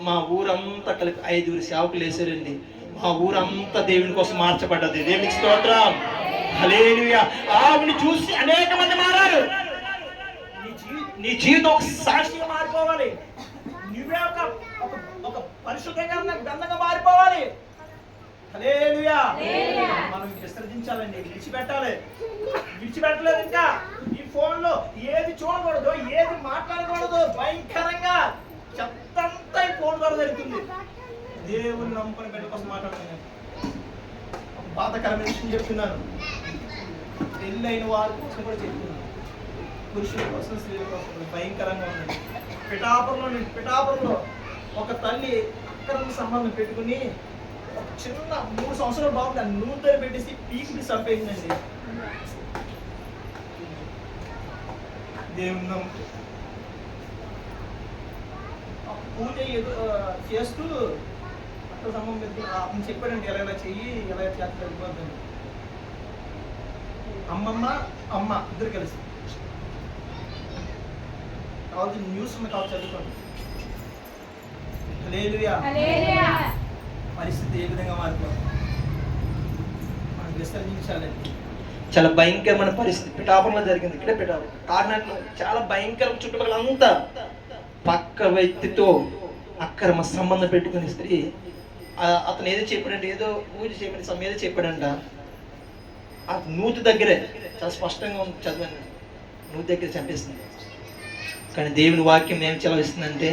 [SPEAKER 1] మా ఊరంతా కలిపి 5 సేవకులు వేసారండి. మా ఊరంతా దేవుని కోసం మార్చబడ్డది. దేవునికి స్తోత్రం, హల్లెలూయా. ఆవిని చూసి అనేక మంది మారారు. నీ జీవితం ఒక
[SPEAKER 3] సాక్షిగా మారిపోవాలి. నువ్వే ఒక పరిశుద్ధ గ్రంథంగా మారిపోవాలి. హల్లెలూయా. మనం విసర్జించాలండి, విడిచిపెట్టలేదు. ఇంకా ఈ ఫోన్ లో ఏది చూడకూడదు, ఏది మాట్లాడకూడదు. భయంకరంగా చెత్తంతా ఈ ఫోన్ ద్వారా జరుగుతుంది. దేవుని నమ్ముకుని బిడ్డ కోసం మాట్లాడుతున్నాను. ఒక బాధకరమైన విషయం చెప్తున్నాను. పెళ్ళైన వారి కోసం కూడా చెప్తున్నాను. పురుషుల కోసం, స్త్రీల కోసం కూడా భయంకరంగా ఉంది. పిఠాపురంలో ఒక తల్లి అక్రమ సంబంధం పెట్టుకుని ఒక చిన్న 3 సంవత్సరాల బాబు దాన్ని నూనెతో పెట్టేసి పీకి చంపేసిందండి. దేవుని పూజ చేస్తూ అక్రమ సంబంధం పెట్టుకుని చెప్పాడండి, ఎలా చెయ్యి, ఎలా చేత వెళ్ళిపోద్దని. అమ్మ ఇద్దరు కలిసి కావాలి న్యూస్ ఉన్న కావాలి చదువుకోండి. హల్లెలూయా. పరిస్థితి ఏ విధంగా మారిపోతుంది, మనం విసర్జించాలండి.
[SPEAKER 1] చాలా భయంకరమైన పరిస్థితి పిఠాపురంలో జరిగింది. ఇక్కడే పిఠాపురం, కాకినాడలో చాలా భయంకరం. చుట్టుపక్కల అంతా పక్క వ్యక్తితో అక్రమ సంబంధం పెట్టుకుని స్త్రీ, అతను ఏదో చెప్పాడంటే, ఏదో పూజ చేయమని ఏదో చెప్పాడంట. ఆ నూతి దగ్గరే చాలా స్పష్టంగా ఉంది, చదివాను. నూతి దగ్గర చంపేసింది. కానీ దేవుని వాక్యం ఏం చెలవిస్తుందంటే,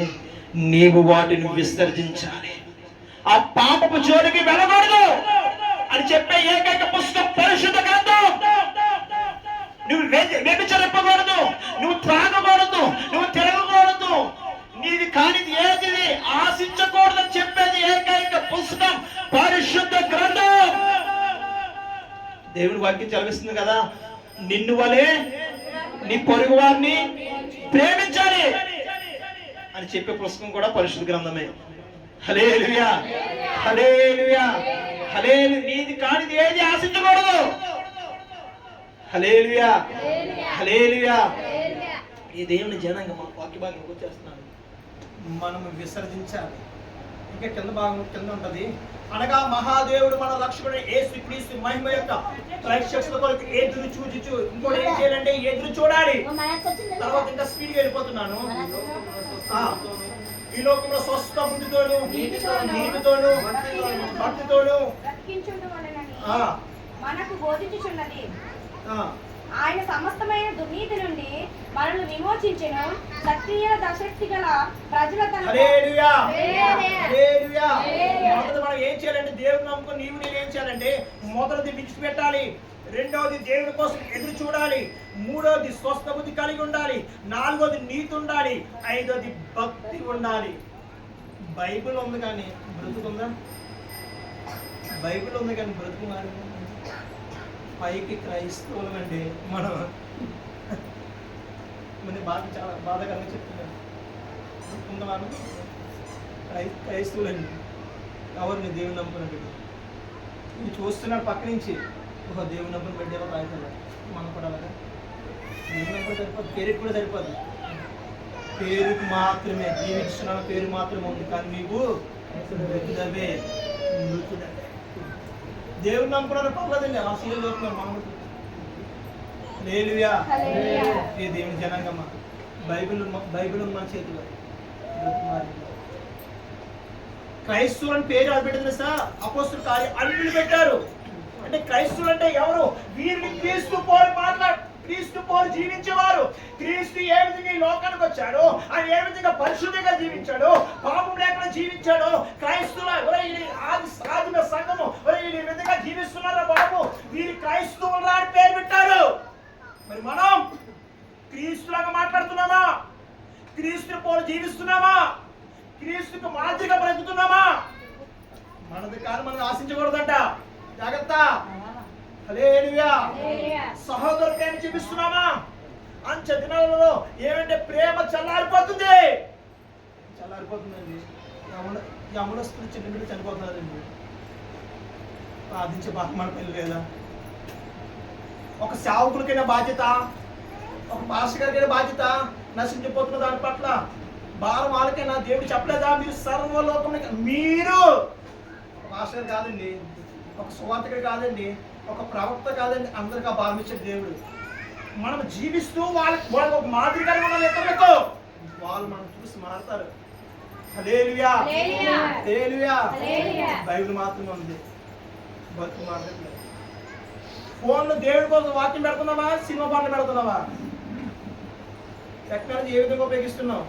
[SPEAKER 1] నీవు వాటిని విసర్జించాలి, ఆ పాపపు జోలికి వెళ్ళకూడదు అని చెప్పే ఏకైక పుస్తకం పరిశుద్ధ గ్రంథం. నువ్వు వ్యభిచరింపకూడదు, నువ్వు త్రాగకూడదు, నువ్వు తిరగకూడదు, నీది కానిది ఏది ఆశించకూడదని చెప్పేది ఏకైక పుస్తకం పరిశుద్ధ గ్రంథం. దేవుని వాక్యం చదివిస్తుంది కదా, నిన్ను వలే నీ పొరుగు వారిని ప్రేమించాలి అని చెప్పే పుస్తకం కూడా పరిశుద్ధ గ్రంథమే. హల్లెలూయా, హల్లెలూయా, హల్లెలూయా. నీది కానిది ఏది ఆశించకూడదు. హల్లెలూయా, హల్లెలూయా. ఈ దేవుని జనంగా మా వాక్య భాగం వచ్చేస్తున్నాను.
[SPEAKER 3] మనము విసర్జించాలి. ఇంకా కింద ఉంటది, అనగా మహాదేవుడు మన రక్షకుడు యేసుక్రీస్తు మహిమ యొక్క ప్రత్యక్షత కొరకు ఎదురు చూచుచు. ఇంకోటి ఏం చేయాలంటే ఎదురు చూడాలి. తర్వాత ఇంకా స్పీడ్గా వెళ్ళిపోతున్నాను. ఈ లోకంలో స్వస్థ బుద్ధితోను, నీతితోను, భక్తితోను
[SPEAKER 4] మనకు బోధించుచున్నది. ఆయన సమస్తమైన దుర్నీతి నుండి మనల్ని విమోచించెను. సక్రియ దశక్తి గల ప్రజల
[SPEAKER 3] మనం ఏం చేయాలంటే, దేవుని నమ్ముకుని నేను ఏం చేయాలంటే, మొదటిది విడిచిపెట్టాలి, రెండవది దేవుని కోసం ఎదురు చూడాలి, మూడవది స్వస్థ బుద్ధి కలిగి ఉండాలి, నాలుగోది నీతి ఉండాలి, ఐదోది భక్తి ఉండాలి. బైబిల్ ఉంది కానీ బ్రతుకుందా? బైబిల్ ఉంది కానీ బ్రతుకు మారి పైకి క్రైస్తవులం అండి. మన చాలా బాధాకరంగా చెప్తున్నాను. బ్రతుకుందామని క్రైస్తవులండి. ఎవరిని దేవుని నమ్ముకున్నట్టు ఇది చూస్తున్నాడు పక్క నుంచి. ఓహో, దేవుని నమ్ముకుని పెట్టేవా బాధ్యత. మనం కూడా అలాగా దేవుని నమ్ముకుని సరిపోదు, పేరుకి కూడా సరిపోదు. పేరుకి మాత్రమే జీవిస్తున్న పేరు మాత్రమే ఉంది, కానీ నీకు మృతుడవే. దేవుని నమ్ముకున్న పర్లేదండి, ఆ సీరియల్ చూస్తున్నారు మనం. హల్లెలూయా. ఏ దేవుని జనాంగమ్మ, బైబిల్ మన చేతిలో. క్రైస్తవులు అని పేరు అది పెట్టింది సార్, అపోస్తుల కార్యం అన్యులు పెట్టారు. అంటే క్రైస్తవులు అంటే ఎవరు? వీరిని క్రీస్తు పోలి జీవించేవారు. క్రీస్తు ఏ విధంగా ఈ లోకానికి వచ్చాడో, ఆయన ఏ విధంగా పరిశుద్ధంగా జీవించాడో, పాపం లేకుండా జీవించాడో, క్రైస్తవుల ఆదిమ సంఘము ఈ విధంగా జీవిస్తున్నారా బాబు, వీరి క్రైస్తవులు అని పేరు పెట్టారు. మరి మనం క్రీస్తులాగా మాట్లాడుతున్నామా? క్రీస్తుని పోలి జీవిస్తున్నామా? క్రీస్తుకు మాదిరిగా బ్రతుకుతున్నామా? మనది కాదు, మనం ఆశించకూడదంట. జాగ్రత్త. హల్లెలూయా. సహోదరు ప్రేమ చూపిస్తున్నామా? అంచె దినాలలో ఏమంటే ప్రేమ చల్లారిపోతుందండి. యమునస్తులు చిన్న చనిపోతున్నారండి. ప్రార్థించే బాధ మన పిల్లలు లేదా? ఒక సేవకుడికైనా బాధ్యత, ఒక పాస్టర్ గారికైనా బాధ్యత. నశించిపోతున్న దాని పట్ల భారం వాళ్ళకైనా దేవుడు చెప్పలేదా? మీరు సర్వలోకం, మీరు పాస్టర్ కాదండి, ఒక సువార్తికుడు కాదండి, ఒక ప్రవక్త కాదండి, అందరికీ ఆ భారం ఇచ్చాడు దేవుడు. మనం జీవిస్తూ వాళ్ళకి ఒక మాదిరిగా ఉండాలి. ఇతరులకు వాళ్ళు మనం చూసి మారుతారు. హల్లెలూయా. హల్లెలూయా. బైబిల్ మాత్రమే ఉంది, బతుకు మాత్రమే. ఫోన్లో దేవుడి కోసం వాక్యం పెడుతున్నావా? సినిమా పాటలు పెడుతున్నావా? టెక్నాలజీ ఏ విధంగా ఉపయోగిస్తున్నావు?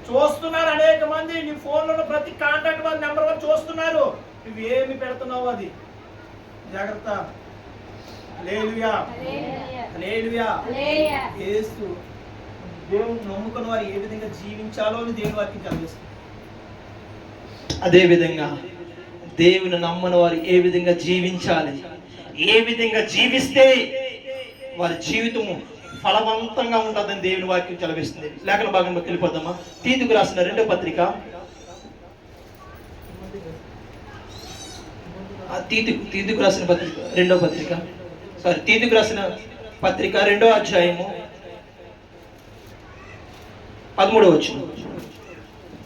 [SPEAKER 3] చూస్తున్నారు అనేక మంది. నీ ఫోన్లో ప్రతి కాంటాక్ట్ వాళ్ళ నెంబర్ వాళ్ళు చూస్తున్నారు. నువ్వు ఏమి పెడుతున్నావు? అది జాగ్రత్త. హల్లెలూయా. హల్లెలూయా. యేసు దేవుని నమ్ముకున్న వారు ఏ విధంగా జీవించాలో అని దేవుని వాక్యం తెలియజేస్తుంది.
[SPEAKER 1] అదే విధంగా దేవుని నమ్మని వారు ఏ విధంగా జీవించాలి, ఏ విధంగా జీవిస్తే వారి జీవితము ఫలవంతంగా ఉంటుందని దేవుని వాక్యం చదివిస్తుంది. లేఖన భాగంలో వెళ్ళిపోదామా? తీతుకు రాసిన 2వ పత్రిక, తీతుకు రాసిన పత్రిక 2వ పత్రిక, తీతుకు రాసిన పత్రిక 2వ అధ్యాయము 13వ వచనం.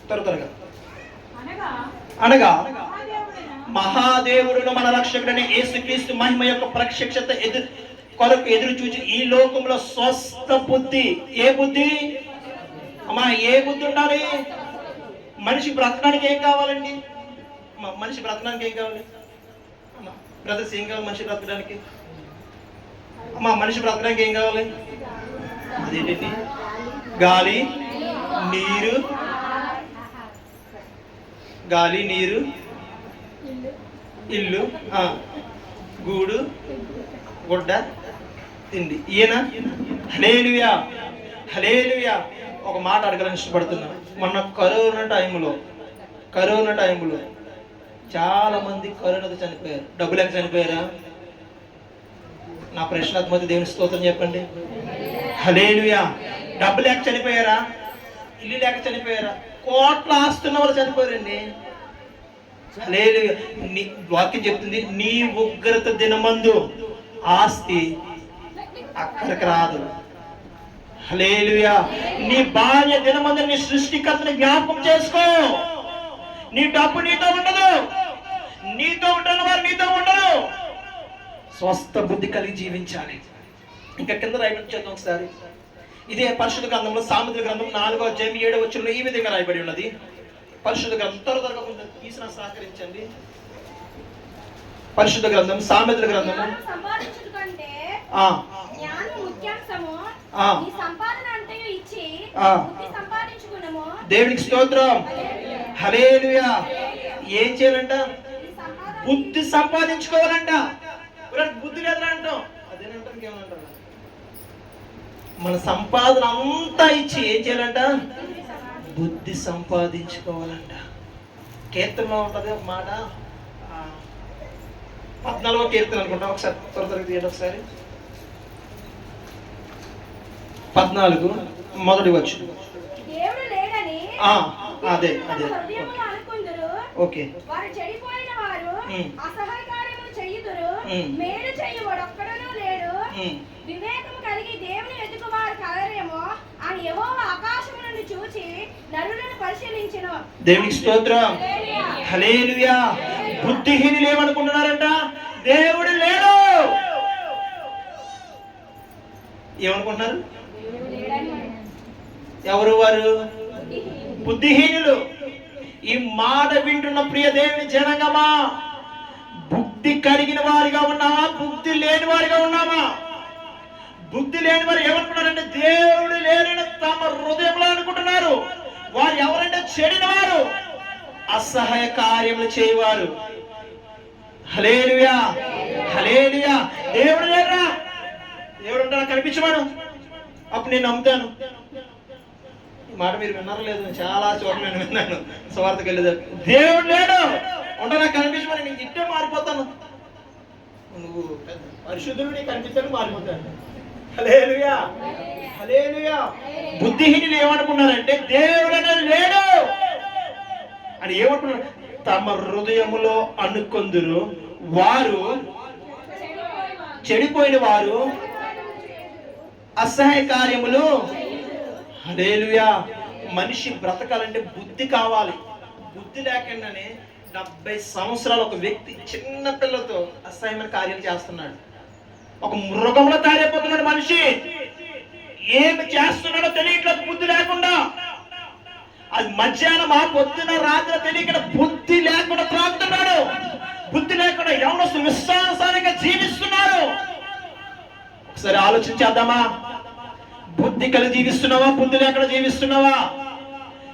[SPEAKER 1] త్వరగా. అనగా మహాదేవుడును మన రక్షకుడైన యేసుక్రీస్తు మహిమ యొక్క ప్రత్యక్షత కొరకు ఎదురు చూచి ఈ లోకంలో స్వస్థ బుద్ధి. ఏ బుద్ధి అమ్మా? ఏ బుద్ధి ఉండాలి? మనిషి బ్రతకడానికి ఏం కావాలండి? మనిషి బ్రతకడానికి ఏం కావాలి అమ్మా? బ్రదర్స్ ఏం కావాలి మనిషి బ్రతకడానికి? అమ్మా మనిషి బ్రతకడానికి ఏం కావాలి? అదేంటండి? గాలి, నీరు. గాలి, నీరు, ఇల్లు, గూడు, గుడ్డ, తిండి. ఈయన హల్లెలూయా. హల్లెలూయా. ఒక మాట అడగాలని ఇష్టపడుతున్నా. మొన్న కరోనా టైంలో చాలా మంది కరోనాతో చనిపోయారు. డబ్బు లేక చనిపోయారా? నా ప్రశ్నాత్మక దేవుని స్తోత్రం చెప్పండి. హల్లెలూయా. డబ్బు లేక చనిపోయారా? ఇల్లు లేక చనిపోయారా? కోట్ల ఆస్తున్న వాళ్ళు చనిపోయారండి. హల్లెలూయా. వాక్యం చెప్తుంది, నీ ఉగ్రత దినమందు ఆస్తి అక్కడికి రాదు. హల్లెలూయా. నీ భార్య దినమందు నీ సృష్టికర్తని జ్ఞాపకం చేసుకో. నీ డబ్బు నీతో ఉండదు, నీతో ఉండని వారు నీతో ఉండరు. స్వస్థ బుద్ధి కలిగి జీవించాలి. ఇంకా కింద రాయబడి చేద్దాం ఒకసారి. ఇదే పరిశుద్ధ గ్రంథంలో సామెతల గ్రంథం 4వ అధ్యాయం 7వ వచనంలో ఈ విధంగా రాయబడి ఉన్నది. పరిశుద్ధ గ్రంథం త్వరగా తీసిన సహకరించండి. పరిశుద్ధ గ్రంథం సామెతల గ్రంథము దేవునికి స్తోత్రం. హల్లెలూయా. ఏం చేయాలంట? బుద్ధి సంపాదించుకోవాలంట. బుద్ధి లేదురా అంటాం. అదేనంటారు, ఇంకేమంటారు? మన సంపాదన అంతా ఇచ్చి ఏం చేయాలంట? బుద్ధి సంపాదించుకోవాలంట. కీర్తనలో ఉంటుంది ఒక మాట, 14వ కీర్తన అనుకుంటా. ఒకసారి త్వరగా తీయండి. ఒకసారి 14 మొదటి వచనం. అదే ఓకే.
[SPEAKER 4] వివేకము కలిగి దేవుని వెతుకువారు కలరేమో అని యెహోవా ఆకాశము నుండి చూచి నరులను పరిశీలించెను.
[SPEAKER 1] దేవునికి స్తోత్రం. హల్లెలూయా. బుద్ధిహీనులు ఏమనుకుంటున్నారంట? దేవుడు లేడు. ఏమనుకుంటున్నారు? ఎవరు వారు? బుద్ధిహీనులు. ఈ మాట వింటున్న ప్రియ దేవుని జనగమా, బుద్ధి కలిగిన వారిగా ఉన్నామా? బుద్ధి లేని వారిగా ఉన్నామా? బుద్ధి లేని వారు ఏమనుకున్నారంటే దేవుడు లేరని తమ హృదయంలో అనుకుంటున్నారు. వారు ఎవరంటే చెడిన వారు, అసహాయ కార్యములు చేయవారు. హల్లెలూయా. హల్లెలూయా. దేవుడు లేరా? దేవుడు ఉంటా కనిపించమను, అప్పుడు నేను నమ్ముతాను. మాట మీరు విన్నారో లేదు, చాలా చోట్ల నేను విన్నాను స్వార్థకి వెళ్ళేదాన్ని. దేవుడు లేడు ఉంటే నాకు కనిపించమని నీకు ఇట్టే మారిపోతాను. నువ్వు
[SPEAKER 3] పరిశుద్ధుడు నీకు కనిపించని మారిపోతాడు. హల్లెలూయా, హల్లెలూయా.
[SPEAKER 1] బుద్ధిహీనులు ఏమనుకున్నారంటే దేవుడు అనేది లేడు అని ఏమనుకున్నారు? తమ హృదయములో అనుకొందురు వారు చెడిపోయిన వారు అసహాయ కార్యములు. హల్లెలూయా. మనిషి బ్రతకాలంటే బుద్ధి కావాలి. బుద్ధి లేకుండానే 70 సంవత్సరాలు ఒక వ్యక్తి చిన్న పిల్లతో అసహ్యమైన కార్యాలు చేస్తున్నాడు. ఒక మృగంలో తయారైపోతున్నాడు మనిషి. ఏమి చేస్తున్నాడో తెలియట్లేదు బుద్ధి లేకుండా. అది మధ్యాహ్నం పొద్దున రాత్రి తెలియకుండా బుద్ధి లేకుండా త్రాగుతున్నాడు. బుద్ధి లేకుండా ఎవరు విశ్వాసానికి జీవిస్తున్నారు. ఒకసారి ఆలోచించేద్దామా? బుద్ధి కలిగి జీవిస్తున్నావా, బుద్ధి లేకుండా జీవిస్తున్నావా?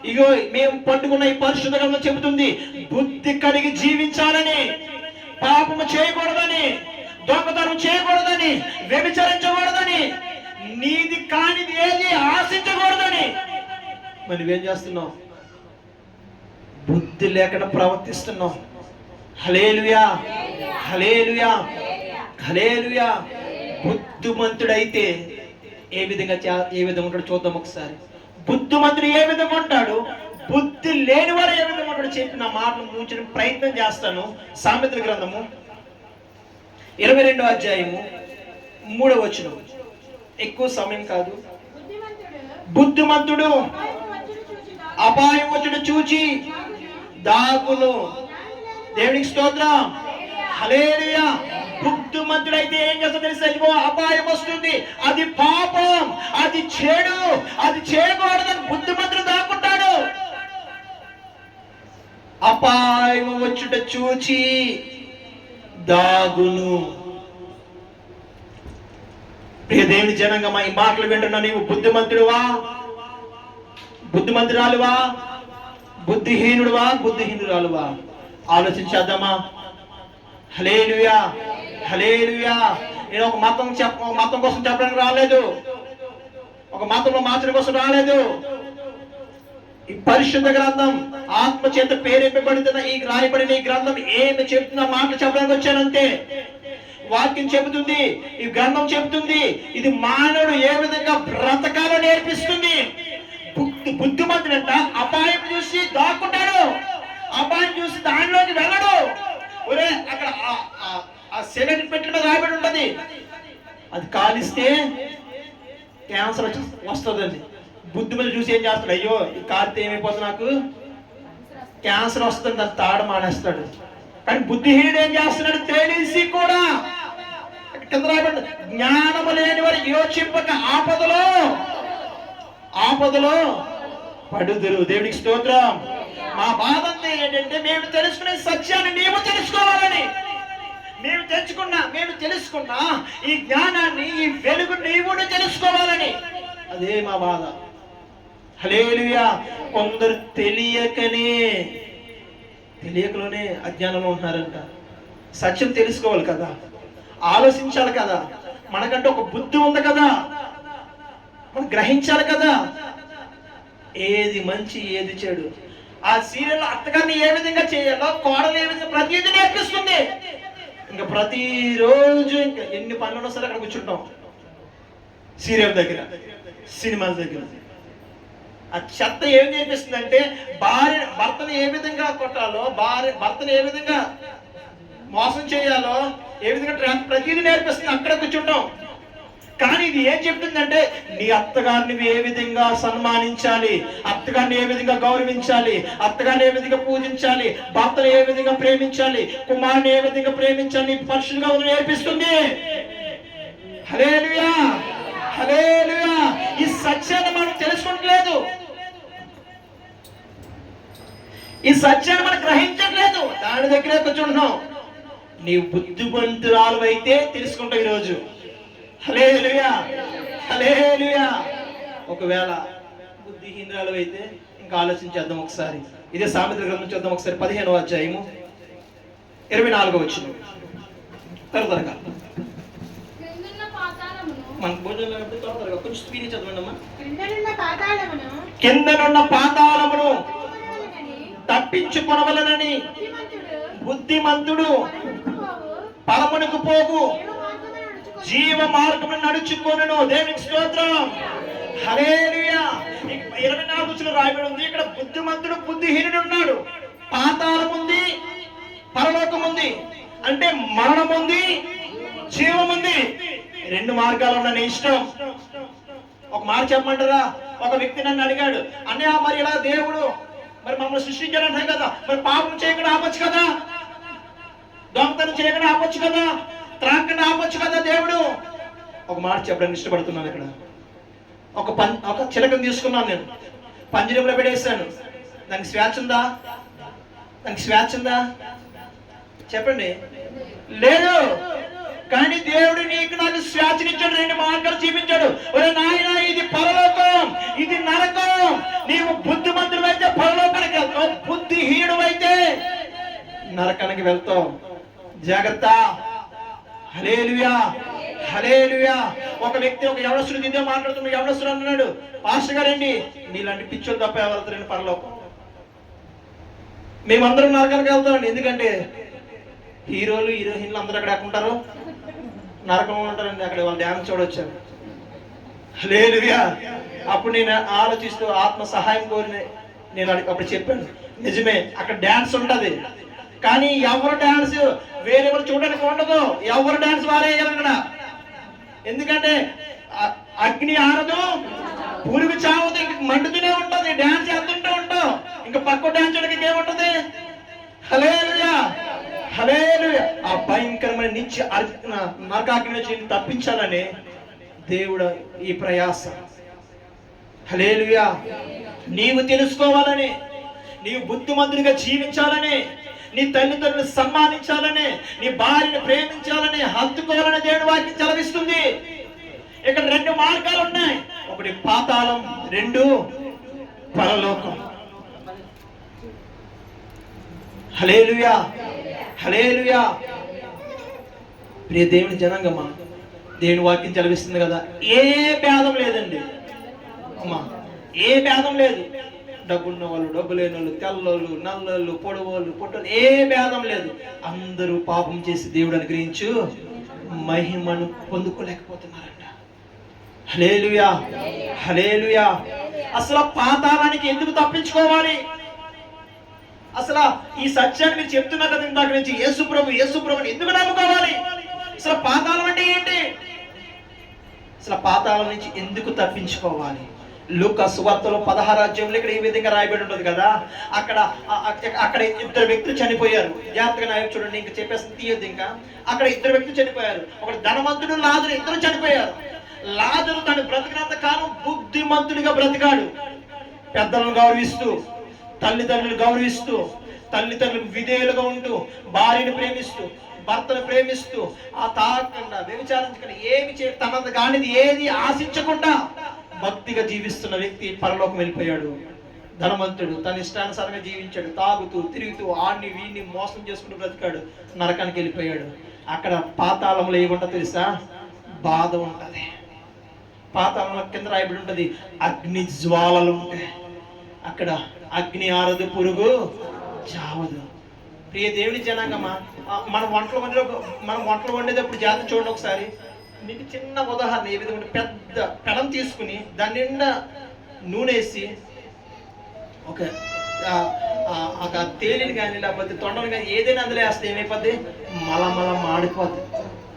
[SPEAKER 1] ఇగో మేము పట్టుకున్న ఈ పరిశుద్ధ గ్రంథం చెబుతుంది బుద్ధి కలిగి జీవించాలని, పాపము చేయకూడదని, దొంగతనం చేయకూడదని, వ్యభిచరించకూడదని, నీది కానిది ఏది ఆశించకూడదని. మరి నువ్వేం చేస్తున్నావు? బుద్ధి లేకుండా ప్రవర్తిస్తున్నావు. హల్లెలూయా, హల్లెలూయా, హల్లెలూయా. బుద్ధిమంతుడైతే ఏ విధంగా ఉంటాడు చూద్దాం ఒకసారి. బుద్ధిమంతుడు ఏ విధంగా ఉంటాడు, బుద్ధి లేని వారు ఏ విధంగా ఉంటాడు చెప్పిన మాటలు మూచిన ప్రయత్నం చేస్తాను. సామెతల గ్రంథము 22వ అధ్యాయము 3వ వచనం. ఎక్కువ సమయం కాదు. బుద్ధిమంతుడు అపాయం వచ్చుడు చూచి దాగును. దేవునికి స్తోత్రం, హల్లెలూయా. బుద్ధిమంతుడైతే ఏం చేస్తా తెలుసా? ఇదిగో అపాయం వస్తుంది, అది పాపం, అది చెడు, అది చేయకూడదని బుద్ధిమంతుడు దాక్కుంటాడు. అపాయం వచ్చుట చూచి దాగును. ప్రియ దేవుని జనంగమా, ఈ మాటలు వింటున్నా నీవు బుద్ధిమంతుడువా, బుద్ధిమంతురాలువా, బుద్ధిహీనుడువా, బుద్ధిహీనురాలువా? ఆలోచించేద్దామా? హల్లెలూయా, హల్లెలూయా. నేను ఒక మతం కోసం చెప్పడానికి రాలేదు, ఒక మతంలో మార్చడం కోసం రాలేదు. ఈ పరిశుద్ధ గ్రంథం ఆత్మ చేత ప్రేరేపబడుతున్న ఈ రాయబడిన ఈ గ్రంథం ఏమి చెప్తున్న మాటలు చెప్పడానికి వచ్చానంతే. వాక్యం చెబుతుంది, ఈ గ్రంథం చెబుతుంది, ఇది మానవుడు ఏ విధంగా బ్రతకాలో నేర్పిస్తుంది. బుద్ధిమంతుడంట అపాయం చూసి దాక్కుంటాడు, అపాయం చూసి దానిలోకి వెళ్ళడు. ఒరే అక్కడ ఆ సిగరెట్ పెట్టిన రాయబడి ఉంటది, అది కాలిస్తే క్యాన్సర్ వస్తుందండి. బుద్ధిమంతుడు చూసి ఏం చేస్తాడు? అయ్యో ఈ కాలితే ఏమైపోతుంది, నాకు క్యాన్సర్ వస్తుంది, దాన్ని తాగడం మానేస్తాడు. కానీ బుద్ధిహీనుడు ఏం చేస్తున్నాడు? తెలిసి కూడా కింద రాయబడి జ్ఞానము లేని వారు యోచింపక ఆపదలో పడుదురు. దేవునికి స్తోత్రం. మా బాధ ఏంటంటే మేము తెలుసుకునే సత్యాన్ని నీవు తెలుసుకోవాలని, మేము తెలుసుకున్నా ఈ జ్ఞానాన్ని, ఈ వెలుగు నీవు తెలుసుకోవాలని, అదే మా బాధ. హల్లెలూయా. కొందరు తెలియకలోనే అజ్ఞానంలో ఉంటున్నారంట. సత్యం తెలుసుకోవాలి కదా, ఆలోచించాలి కదా, మనకంటే ఒక బుద్ధి ఉంది కదా, మనం గ్రహించాలి కదా ఏది మంచి ఏది చెడు. ఆ సీరియల్ అత్తగారిని ఏ విధంగా చేయాలో, కోడలు ఏ విధంగా ప్రతిదీ నేర్పిస్తుంది. ఇంకా ప్రతిరోజు ఇంకా ఎన్ని పనులు వస్తారో అక్కడ కూర్చుంటాం, సీరియల్ దగ్గర, సినిమాల దగ్గర. ఆ చెత్త ఏం నేర్పిస్తుంది అంటే భర్తను ఏ విధంగా కొట్టాలో, భర్తను ఏ విధంగా మోసం చేయాలో, ఏ విధంగా ప్రతిదీ నేర్పిస్తుంది. అక్కడ కూర్చుంటాం. కానీ ఇది ఏం చెప్తుందంటే నీ అత్తగారిని ఏ విధంగా సన్మానించాలి, అత్తగారిని ఏ విధంగా గౌరవించాలి, అత్తగారిని ఏ విధంగా పూజించాలి, భర్తను ఏ విధంగా ప్రేమించాలి, కుమారుని ఏ విధంగా ప్రేమించాలి పరిశుద్ధంగా నేర్పిస్తుంది. హల్లెలూయా, హల్లెలూయా. ఈ సత్యాన్ని మనం తెలుసుకోవట్లేదు, ఈ సత్యాన్ని మనం గ్రహించట్లేదు, దాని దగ్గరే కూర్చుంటున్నాం. నీవు బుద్ధిమంతురాలు అయితే తెలుసుకుంటావు ఈరోజు. హల్లెలూయా, హల్లెలూయా. ఒకవేళ బుద్ధిహీనురాలు అయితే ఇంకా ఆలోచించేద్దాం ఒకసారి. ఇదే సామెతల గ్రంథం చూద్దాం ఒకసారి. 15వ అధ్యాయము 24వ వచనం. త్వరగా మన భోజనం త్వరగా కొంచెం స్పీడ్ చదవండి అమ్మా. కిందనున్న పాతాళమును తప్పించుకొనవలనని బుద్ధిమంతుడు పరమునకు పోగు జీవ మార్గమును నడుచుకొనును. దేవునికి స్తోత్రం. హల్లెలూయా. 24 రాయబడి ఉంది. ఇక్కడ బుద్ధిమంతుడు బుద్ధిహీనుడు ఉన్నాడు. పాతాళం ఉంది, పరలోకం ఉంది. అంటే మరణం ఉంది, జీవం ఉంది. 2 మార్గాలు ఉన్న నీ ఇష్టం. ఒక మాట చెప్పమంటారా? ఒక వ్యక్తి నన్ను అడిగాడు, అన్నయ్య మరి ఇలా దేవుడు మరి మమ్మల్ని సృష్టించాడంటాం కదా, మరి పాపం చేయకుండా ఆపొచ్చు కదా, దొంగతనం చేయకుండా ఆపొచ్చు కదా, త్రాగకుండా ఆపొచ్చు కదా దేవుడు. ఒక మాట చెప్పడానికి ఇష్టపడుతున్నాను. ఇక్కడ ఒక చిలకను తీసుకున్నాను, నేను పంజరంలో పెట్టేశాను. దానికి స్వేచ్ఛ ఉందా? దానికి స్వేచ్ఛ ఉందా? చెప్పండి. లేదు. కానీ దేవుడు నీకు నాకు స్వేచ్ఛనిచ్చాడు. 2 మార్గాలు చూపించాడు. ఒరే నాయన, ఇది పరలోకం, ఇది నరకం. నీవు బుద్ధిమంతుడు అయితే పరలోకానికి వెళ్తావు, బుద్ధిహీనుడు అయితే నరకానికి వెళ్తావు. జాగ్రత్త. హల్లెలూయా, హల్లెలూయా. ఒక వ్యక్తి ఒక యవనస్తుడు ఇదే మాట్లాడుతున్న యవనస్తుడు అన్నాడు, పాస్టర్ గారండి నీలాంటి పిచ్చోళ్ళు తప్ప వెళ్తారండి పరలోకం. మేమందరం నరకానికి వెళ్తామండి. ఎందుకంటే హీరోలు హీరోయిన్లు అందరూ అక్కడ ఉంటారు, నరకంలో ఉంటారండి. అక్కడ వాళ్ళు డ్యాన్స్ చూడొచ్చారు. హల్లెలూయా. అప్పుడు నేను ఆలోచిస్తూ ఆత్మ సహాయం కోరి నేను అప్పుడు చెప్పాను, నిజమే అక్కడ డ్యాన్స్ ఉంటది. కానీ ఎవరు డ్యాన్స్ వేరెవరు చూడడానికి ఉండదు. ఎవరు డ్యాన్స్ వారే అక్కడ. ఎందుకంటే అగ్ని ఆరదు, పురుగు చావదు, ఇంక మండుతూనే ఉంటుంది. డ్యాన్స్ చేస్తుంటూ ఉంటాం. ఇంకా పక్క డ్యాన్స్ చూడడానికి ఏముంటది? హల్లెలూయా, హల్లెలూయా. ఆ భయంకరమైన నిత్య నరకాగ్ని నుంచి తప్పించాలని దేవుడు ఈ ప్రయాస. హల్లెలూయా. నీవు తెలుసుకోవాలని, నీవు బుద్ధిమంతునిగా జీవించాలని, నీ తల్లిదండ్రులను సన్మానించాలని, నీ భార్యను ప్రేమించాలని, హత్తుకోవాలని దేవుని వాక్యం చదివిస్తుంది. ఇక్కడ 2 మార్గాలు ఉన్నాయి. ఒకటి పాతాళం, 2 పరలోకం. హల్లెలూయా, హల్లెలూయా. ప్రియ దేవుని జనాంగమా, దేవుని వాక్యం చదివిస్తుంది కదా. ఏ భేదం లేదండి అమ్మా, ఏ భేదం లేదు. డబ్బున్న వాళ్ళు, డబ్బు లేని వాళ్ళు, తెల్లోళ్ళు, నల్లోళ్ళు, పొడవోళ్ళు, పొట్టోళ్ళు, ఏ భేదం లేదు. అందరూ పాపం చేసి దేవుడు అనుగ్రహించు మహిమను పొందుకోలేకపోతున్నారంట. హల్లెలూయా, హల్లెలూయా. అసలు పాతాళానికి ఎందుకు తప్పించుకోవాలి? అసలు ఈ సత్యాన్ని మీరు చెప్తున్నారు కదా ఇందాక నుంచి, యేసు ప్రభుని ఎందుకు నమ్ముకోవాలి? అసలు పాతాళం అంటే ఏంటి? అసలు పాతాళం నుంచి ఎందుకు తప్పించుకోవాలి? లూకా సువార్తలో 16వ అధ్యాయంలో ఇక్కడ ఈ విధంగా రాయబడి ఉంటుంది కదా. అక్కడ 2 వ్యక్తులు చనిపోయారు. జాగ్రత్తగా నాయకు చూడండి, ఇంకా చెప్పేసి తీయొద్దు. ఇంకా అక్కడ 2 వ్యక్తులు చనిపోయారు. ఒకటి ధనవంతుడు, లాజరు. 2 చనిపోయారు. లాజరు తను బ్రతికినంత కాలం బుద్ధిమంతుడిగా బ్రతికాడు. పెద్దలను గౌరవిస్తూ, తల్లిదండ్రులు గౌరవిస్తూ, తల్లిదండ్రులకు విధేయులుగా ఉంటూ, భార్యను ప్రేమిస్తూ, భర్తను ప్రేమిస్తూ, ఆ తాగకుండా, వ్యభిచారించకుండా, ఏమి తనది కానిది ఏది ఆశించకుండా భక్తిగా జీవిస్తున్న వ్యక్తి పరలోకం వెళ్ళిపోయాడు. ధనవంతుడు తన ఇష్టానుసారంగా జీవించాడు. తాగుతూ తిరుగుతూ ఆడిని వీడిని మోసం చేసుకుంటూ బ్రతికాడు. నరకానికి వెళ్ళిపోయాడు. అక్కడ పాతాళంలో ఏముంటుందో తెలుసా? బాధ ఉంటుంది. పాతాళంలో కింద రాయబడి ఉంటుంది అగ్ని జ్వాలలు ఉంటాయి. అక్కడ అగ్ని ఆరదు, పురుగు చావదు. ప్రియ దేవుని జనాంగమా, మనం వంటలు వండేటప్పుడు జాగ్రత్త చూడండి. ఒకసారి మీకు చిన్న ఉదాహరణ. ఏ విధంగా పెద్ద పెనం తీసుకుని దాని నిండా నూనె వేసి ఒక తేలిని కానీ లేకపోతే తొండలు కానీ ఏదైనా అందులో వేస్తే ఏమైపోద్ది? మలమల మాడిపోద్ది.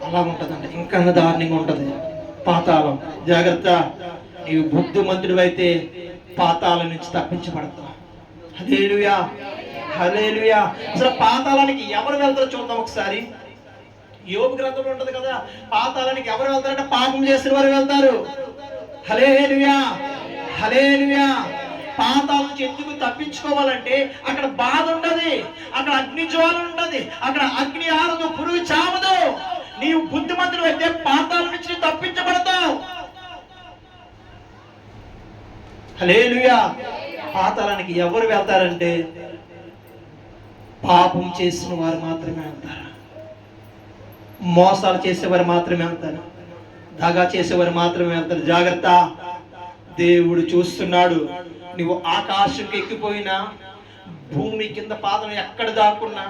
[SPEAKER 1] అలా ఉంటుందండి. ఇంకా దారుణంగా ఉంటుంది పాతాళం. జాగ్రత్త. నీవు బుద్ధిమంతుడు అయితే పాతాళం నుంచి తప్పించబడతావు. హల్లెలూయా, హల్లెలూయా. అసలు పాతాళానికి ఎవరు వెళ్తారో చూద్దాం ఒకసారి. యోబు గ్రంథంలో ఉంటది కదా, పాతాళానికి ఎవరు వెళ్తారంటే పాపం చేసిన వారు వెళ్తారు. హల్లెలూయా, హల్లెలూయా. పాతాళం నుంచి ఎందుకు తప్పించుకోవాలంటే అక్కడ బాధ ఉండదు, అక్కడ అగ్ని జ్వాలన ఉండదు, అక్కడ అగ్ని ఆరదు, పురుగు చావదు. నీవు బుద్ధిమంతుడు అయితే పాతాళం నుంచి తప్పించబడతావు. హల్లెలూయా. పాతాళానికి ఎవరు వెళ్తారంటే పాపం చేసిన వారు మాత్రమే వెళ్తారు. మోసాలు చేసేవారు మాత్రమే వెళ్తారు. దగా చేసేవారు మాత్రమే వెళ్తారు. జాగ్రత్త. దేవుడు చూస్తున్నాడు. నువ్వు ఆకాశంకి ఎక్కిపోయినా, భూమి కింద పాదం ఎక్కడ దాక్కున్నా,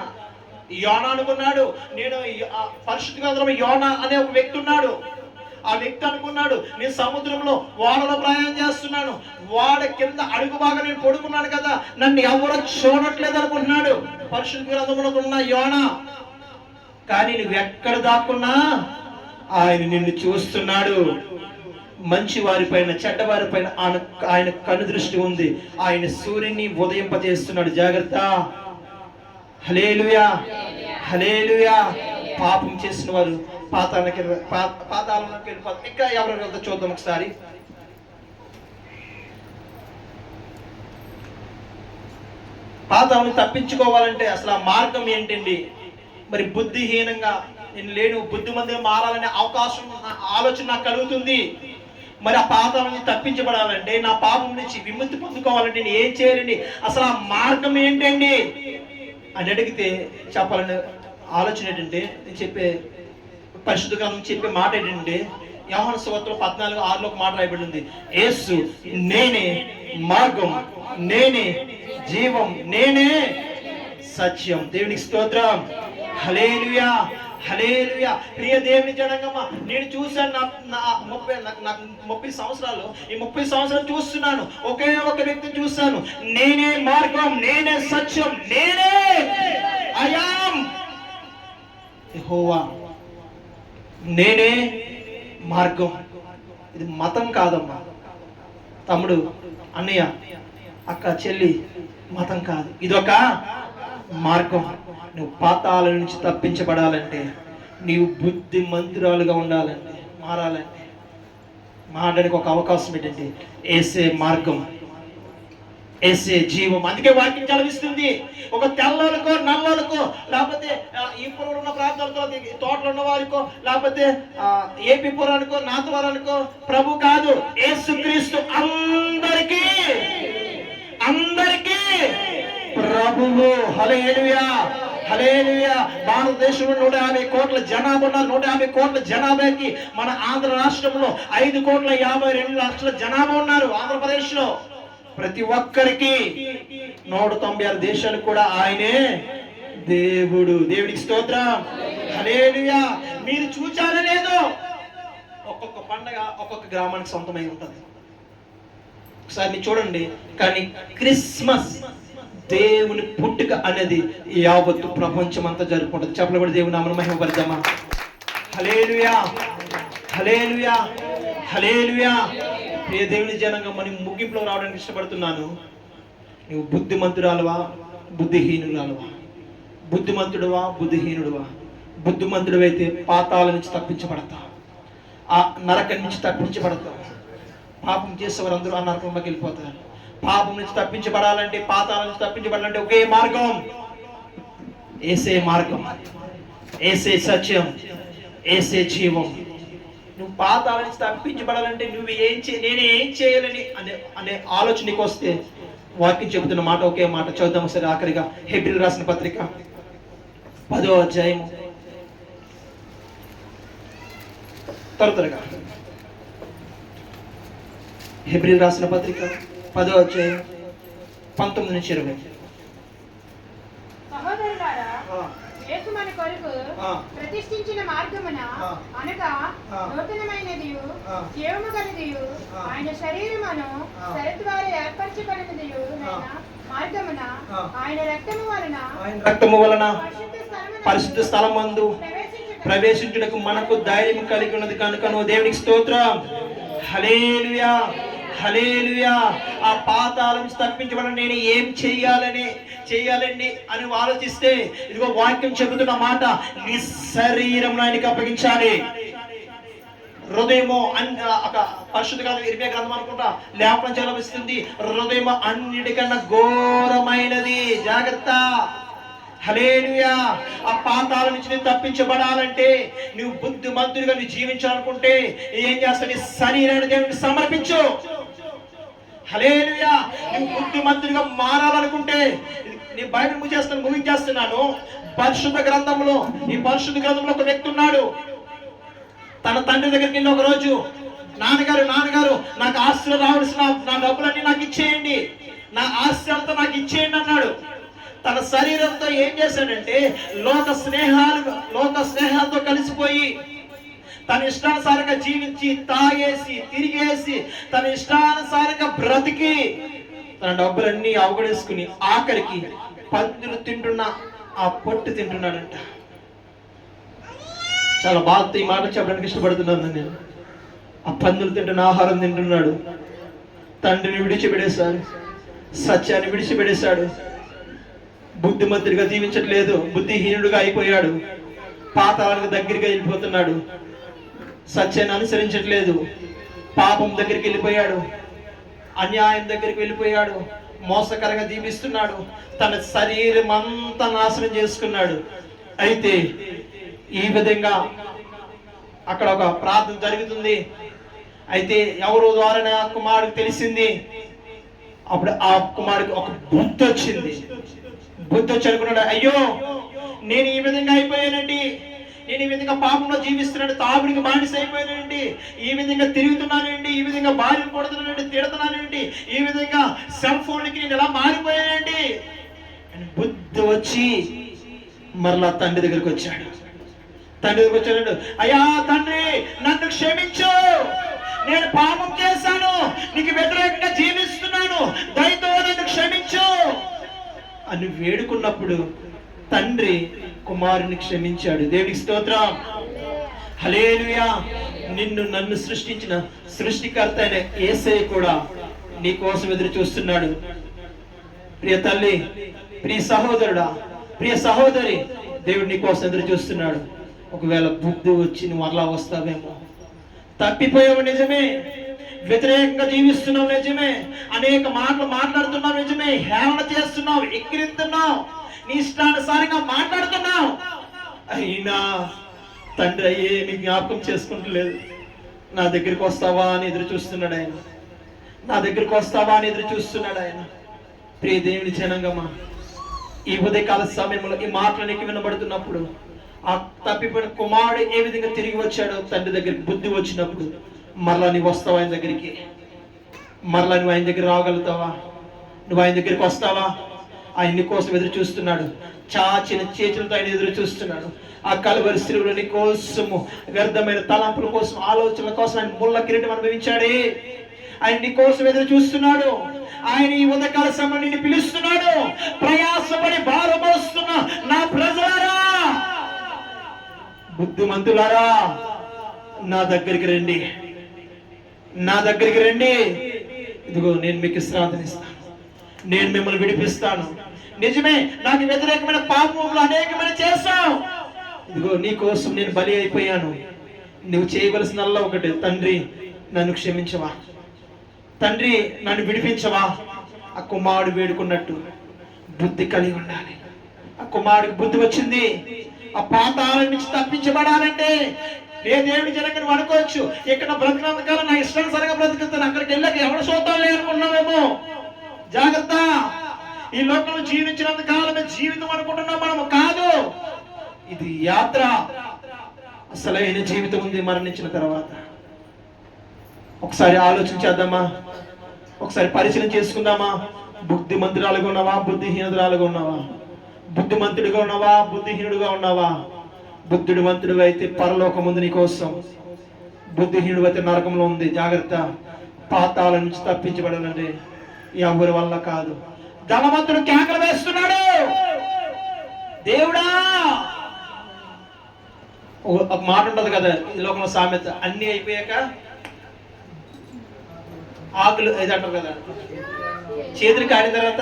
[SPEAKER 1] యోనా అనుకున్నాడు, నేను పరిశుద్ధ గ్రంథంలో యోనా అనే ఒక వ్యక్తి ఉన్నాడు. ఆ వ్యక్తి అనుకున్నాడు, నేను సముద్రంలో ఓడలో ప్రయాణం చేస్తున్నాను, ఓడ కింద అడుగు బాగా నేను పడుకున్నాను కదా, నన్ను ఎవరో చూడట్లేదు అనుకుంటున్నాడు పరిశుద్ధ గ్రంథంలో ఉన్న యోనా. కానీ నువ్వు ఎక్కడ దాక్కున్నా ఆయన నిన్ను చూస్తున్నాడు. మంచి వారిపైన చెడ్డవారిపైన ఆయన కను దృష్టి ఉంది. ఆయన సూర్యుని ఉదయింపజేస్తున్నాడు. జాగ్రత్త. హల్లెలూయా, హల్లెలూయా. పాపం చేసిన వారు పాతాళంలోకి వెళ్ళిపోతారు. ఇంకా ఎవరు వెళ్తా చూద్దాం ఒకసారి. పాతాళం తప్పించుకోవాలంటే అసలు ఆ మార్గం ఏంటండి? మరి బుద్ధిహీనంగా నేను లేను, బుద్ధిమంతుగా మారాలనే అవకాశం, ఆలోచన నాకు కలుగుతుంది. మరి ఆ పాపం నుంచి తప్పించబడాలంటే, నా పాపం నుంచి విముక్తి పొందుకోవాలంటే నేను ఏం చేయాలండి? అసలు ఆ మార్గం ఏంటండి అని అడిగితే చెప్పాలని ఆలోచన ఏంటంటే, నేను చెప్పే పరిశుద్ధ గ్రంథం చెప్పే మాట ఏంటంటే, యోహాను సువార్తలో 14:6 ఒక మాట రాయబడింది, యేసు నేనే మార్గం, నేనే జీవం, నేనే సత్యం. దేవునికి స్తోత్రం. హల్లెలూయా, హల్లెలూయా. ప్రియ దేవుని జనాంగమా, నేను చూశాను నాకు 30 సంవత్సరాలు, ఈ 30 సంవత్సరాలు చూస్తున్నాను, ఒకే ఒక వ్యక్తిని చూస్తాను. నేనే మార్గం, నేనే సత్యం, నేనే ఐ యామ్ యెహోవా. నేనే మార్గం. ఇది మతం కాదమ్మా తమ్ముడు, అన్నయ్య, అక్క, చెల్లి, మతం కాదు. ఇదొక మార్గం. నువ్వు పాతాళం నుంచి తప్పించబడాలంటే, నీవు బుద్ధిమంతురాలుగా ఉండాలంటే, మారాలంటే, మారడానికి ఒక అవకాశం ఏంటంటే యేసే మార్గం, యేసే జీవం. అందుకే వాక్యం చదివిస్తుంది. ఒక తెల్లలకో నల్లలకో, లేకపోతే ఈ పురం ఉన్న ప్రాంతాలతో, తోటలు ఉన్న వారికో, లేకపోతే ఏపీ పురానికో, నాతవరానికో ప్రభు కాదు, యేసుక్రీస్తు అందరికీ ప్రభువు. హల్లెలూయా, హల్లెలూయా. భారతదేశంలో 150 కోట్ల జనాభా ఉన్నారు. 150 కోట్ల జనాభాకి మన ఆంధ్ర రాష్ట్రంలో 5,52,00,000 జనాభా ఉన్నారు. ఆంధ్రప్రదేశ్ లో ప్రతి ఒక్కరికి 196 దేశాలకు కూడా ఆయనే దేవుడు. దేవుడికి స్తోత్రం. హల్లెలూయా. మీరు చూచారో లేదో, ఒక్కొక్క పండగ ఒక్కొక్క గ్రామానికి సొంతమై ఉంటుంది. ఒకసారి మీరు చూడండి. కానీ క్రిస్మస్, దేవుని పుట్టుక అనేది యావత్తు ప్రపంచం అంతా జరుపుకుంటుంది. చెప్పలు కూడా దేవుని నామమున మహిమపరచమ్మా. హల్లెలూయా, హల్లెలూయా, హల్లెలూయా. ఏ దేవుని జనంగా మనం ముగింపులో రావడానికి ఇష్టపడుతున్నాను. నువ్వు బుద్ధిమంతురాలువా, బుద్ధిహీనురాలువా? బుద్ధిమంతుడువా, బుద్ధిహీనుడువా? బుద్ధిమంతుడు అయితే పాతాళ నుంచి తప్పించబడతావు, ఆ నరకం నుంచి తప్పించబడతావు. పాపం చేసేవారు అందరూ ఆ నరకంలోకి వెళ్ళిపోతారు. పాపం నుంచి తప్పించబడాలంటే, పాతాళం నుంచి తప్పించబడాలంటే ఒకే మార్గం, యేసే మార్గం, యేసే సత్యం, యేసే జీవం. నువ్వు పాతాళం నుంచి తప్పించబడాలంటే నువ్వు నేను ఏం చేయాలని అనే ఆలోచనకి వస్తే, వాక్యం చెబుతున్న మాట ఒకే మాట చదువుదాం సరే. ఆఖరిగా హెబ్రీయులకు రాసిన పత్రిక 10వ అధ్యాయం త్వరగా. హెబ్రీయులకు రాసిన పత్రిక 10వ అధ్యాయం 19 నుంచి 20.
[SPEAKER 2] సహోదరులారా, యేసు మన కొరకు ప్రతిష్ఠించిన మార్గమున, అనగా నూతనమైనదియు జీవము గలదియు ఆయన శరీరమును శరీర ద్వారా ఏర్పరచబడినదియు మార్గమున, ఆయన రక్తము వలన
[SPEAKER 1] పరిశుద్ధ స్థలమందు ప్రవేశించుటకు మనకు ధైర్యం కలిగి ఉన్నది కనుక నువ్వు దేవునికి స్తోత్రం. హల్లెలూయా, హల్లెలూయా. ఆ పాతాళం నుంచి తప్పించబడి నేను ఏం చెయ్యాలండి అని ఆలోచిస్తే, ఇదిగో వాక్యం చెబుతున్న మాట, నీ శరీరం ఆయనకి అప్పగించాలి. హృదయము పరిశుద్ధ గ్రంథం 20 గ్రంథం అనుకుంటా లేపనం చేయబడిస్తుంది. హృదయం అన్నిటికన్నా ఘోరమైనది. జాగ్రత్త. హల్లెలూయా. ఆ పాతాళం నుంచి నేను తప్పించబడాలంటే, నువ్వు బుద్ధిమంతుడిగా నువ్వు జీవించాలనుకుంటే ఏం చేస్తావు? నీ శరీరాన్ని దేవునికి సమర్పించు. హల్లెలూయా. నువ్వు బుద్ధిమంతుడిగా మారాలనుకుంటే, నీ బైబిల్ ముగించేస్తున్నాను. పరిశుద్ధ గ్రంథంలో, ఈ పరిశుద్ధ గ్రంథంలో ఒక వ్యక్తి ఉన్నాడు. తన తండ్రి దగ్గరికి వెళ్ళి ఒక రోజు, నాన్నగారు నాకు ఆస్తులు రావాల్సిన నా డబ్బులన్నీ నాకు ఇచ్చేయండి. నా ఆస్తి అంతా నాకు ఇచ్చేయండి అన్నాడు. తన శరీరంతో ఏం చేశాడంటే లోక స్నేహాలతో కలిసిపోయి తన ఇష్టానుసారంగా జీవించి తాగేసి తిరిగేసి తన ఇష్టానుసారంగా బ్రతికి తన డబ్బులన్నీ అవగడేసుకుని ఆఖరికి పందులు తింటున్న ఆ పొట్టు తింటున్నాడంట. చాలా బాధతో ఈ మాట చెప్పడానికి ఇష్టపడుతున్నాను నేను. ఆ పందులు తింటున్న ఆహారం తింటున్నాడు. తండ్రిని విడిచిపెడేశాడు, సత్యాన్ని విడిచిపెడేశాడు, బుద్ధిమంతుడిగా జీవించట్లేదు, బుద్ధిహీనుడుగా అయిపోయాడు, పాతాళానికి దగ్గరగా వెళ్ళిపోతున్నాడు, సత్యాన్ని అనుసరించట్లేదు, పాపం దగ్గరికి వెళ్ళిపోయాడు, అన్యాయం దగ్గరికి వెళ్ళిపోయాడు, మోసకరంగా జీవిస్తున్నాడు, తన శరీరం అంతా నాశనం చేసుకున్నాడు. అయితే ఈ విధంగా అక్కడ ఒక ప్రార్థన జరుగుతుంది. అయితే ఎవరో ద్వారా ఆ కుమారుడికి తెలిసింది. అప్పుడు ఆ కుమారుడికి ఒక బుద్ధి వచ్చింది. బుద్ధి వచ్చి అనుకున్నాడు, అయ్యో నేను ఈ విధంగా అయిపోయానండి, నేను ఈ విధంగా పాపంలో జీవిస్తున్నాడు, తాగుడికి బానిస అయిపోయానండి, ఈ విధంగా తిరుగుతున్నానండి, ఈ విధంగా భార్య కొడుతున్నానండి, తిడుతున్నానండి, ఈ విధంగా సెల్ ఫోన్కి నేను ఎలా మారిపోయానండి అని బుద్ధి వచ్చి మరలా తండ్రి దగ్గరికి వచ్చాడు. తండ్రి దగ్గరికి వచ్చాడు, అయ్యా తండ్రి నన్ను క్షమించు, నేను పాపం చేశాను, నీకు వ్యతిరేకంగా జీవిస్తున్నాను, దయతో నన్ను క్షమించు అని వేడుకున్నప్పుడు తండ్రి కుమారుని క్షమించాడు. దేవునికి స్తోత్రం, హల్లెలూయా. నిన్ను నన్ను సృష్టించిన సృష్టికర్త అయిన యేసయ్య కూడా నీ కోసం ఎదురు చూస్తున్నాడు. ప్రియ తల్లి, ప్రియ సహోదరుడా, ప్రియ సహోదరి, దేవుడు నీ కోసం ఎదురు చూస్తున్నాడు. ఒకవేళ బుద్ధి వచ్చి నువ్వు అలా వస్తావేమో, తప్పిపోయావు నిజమే, వ్యతిరేకంగా జీవిస్తున్నావు నిజమే, అనేక మాటలు మాట్లాడుతున్నావు నిజమే, హేళన చేస్తున్నావు, ఎక్కిరిస్తున్నావు, నీ ఇష్టానుసారంగా మాట్లాడుతున్నావు, అయినా తండ్రి అయ్యే నీ జ్ఞాపకం చేసుకుంటలేదు. నా దగ్గరికి వస్తావా అని ఎదురు చూస్తున్నాడు ఆయన, నా దగ్గరికి వస్తావా అని ఎదురు చూస్తున్నాడు ఆయన. ప్రియ దేవుని జనంగమా, ఈ ఉదయకాల సమయంలో ఈ మాటలు నీకు వినబడుతున్నప్పుడు ఆ తప్పిపోయిన కుమారుడు ఏ విధంగా తిరిగి వచ్చాడో తండ్రి దగ్గరికి బుద్ధి వచ్చినప్పుడు మరలా నీవు వస్తావా ఆయన దగ్గరికి? మరలా నువ్వు ఆయన దగ్గర రాగలుగుతావా? నువ్వు ఆయన దగ్గరికి వస్తావా? ఆయన నీ కోసం ఎదురు చూస్తున్నాడు, చాచిన చేతులతో ఆయన ఎదురు చూస్తున్నాడు. ఆ కలువరి శిలువలో నీ కోసము వ్యర్థమైన తలంపుల కోసం, ఆలోచనల కోసం ఆయన ముళ్ళ కిరీటం అనుభవించాడే. ఆయన నీ కోసం ఎదురు చూస్తున్నాడు. ఆయన ఈ ఉదయకాల సమయం నిన్ను పిలుస్తున్నాడు. ప్రయాసపడి భారం మోస్తున్న నా ప్రజలారా, బుద్ధిమంతులారా, నా దగ్గరికి రండి, నా దగ్గరికి రండి. ఇదిగో నేను మీకు విశ్రాంతిని ఇస్తాను, నేను మిమ్మల్ని విడిపిస్తాను. నిజమే, నాకు వ్యతిరేకమైన పాపములు అనేకమైన చేశావు, ఇదిగో నీ కోసం నేను బలి అయిపోయాను. నువ్వు చేయవలసినల్లా ఒకటి, తండ్రి నన్ను క్షమించవా, తండ్రి నన్ను విడిపించవా. ఆ కుమారుడు వేడుకున్నట్టు బుద్ధి కలిగి ఉండాలి. ఆ కుమారుడికి బుద్ధి వచ్చింది. ఆ పాతాళం నుంచి తప్పించబడాలంటే ఏ దేవుని జనంగా నువ్వు అనుకోవచ్చు, ఇక్కడ బ్రతికినంత కాలం నా ఇష్టానుసారంగా బ్రతుకుతాను, అక్కడికి వెళ్ళాక ఎవరు చూద్దాం అనుకున్నామేమో. జాగ్రత్త, ఈ లోకంలో జీవించినంత కాలమే జీవితం అనుకుంటున్నాం మనము. కాదు, ఇది యాత్ర. అసలైన జీవితం ఉంది మరణించిన తర్వాత. ఒకసారి ఆలోచించేద్దామా, ఒకసారి పరిశీలన చేసుకుందామా. బుద్ధిమంతురాలుగా ఉన్నావా, బుద్ధిహీనురాలుగా ఉన్నావా? బుద్ధిమంతుడిగా ఉన్నావా, బుద్ధిహీనుడుగా ఉన్నావా? బుద్ధిమంతుడు అయితే పరలోకం ఉంది నీ కోసం, బుద్ధిహీనుడు అయితే నరకంలో ఉంది. జాగ్రత్త, పాతాల నుంచి తప్పించబడాలంటే ఎవరి వల్ల కాదు. ధనవంతుడు కేకలు వేస్తున్నాడు, దేవుడా. ఒక మాట ఉంటది కదా ఈ లోకంలో సామెత, అన్ని అయిపోయాక ఆకులు ఇది అంటారు కదా, చేతులు కాడిన తర్వాత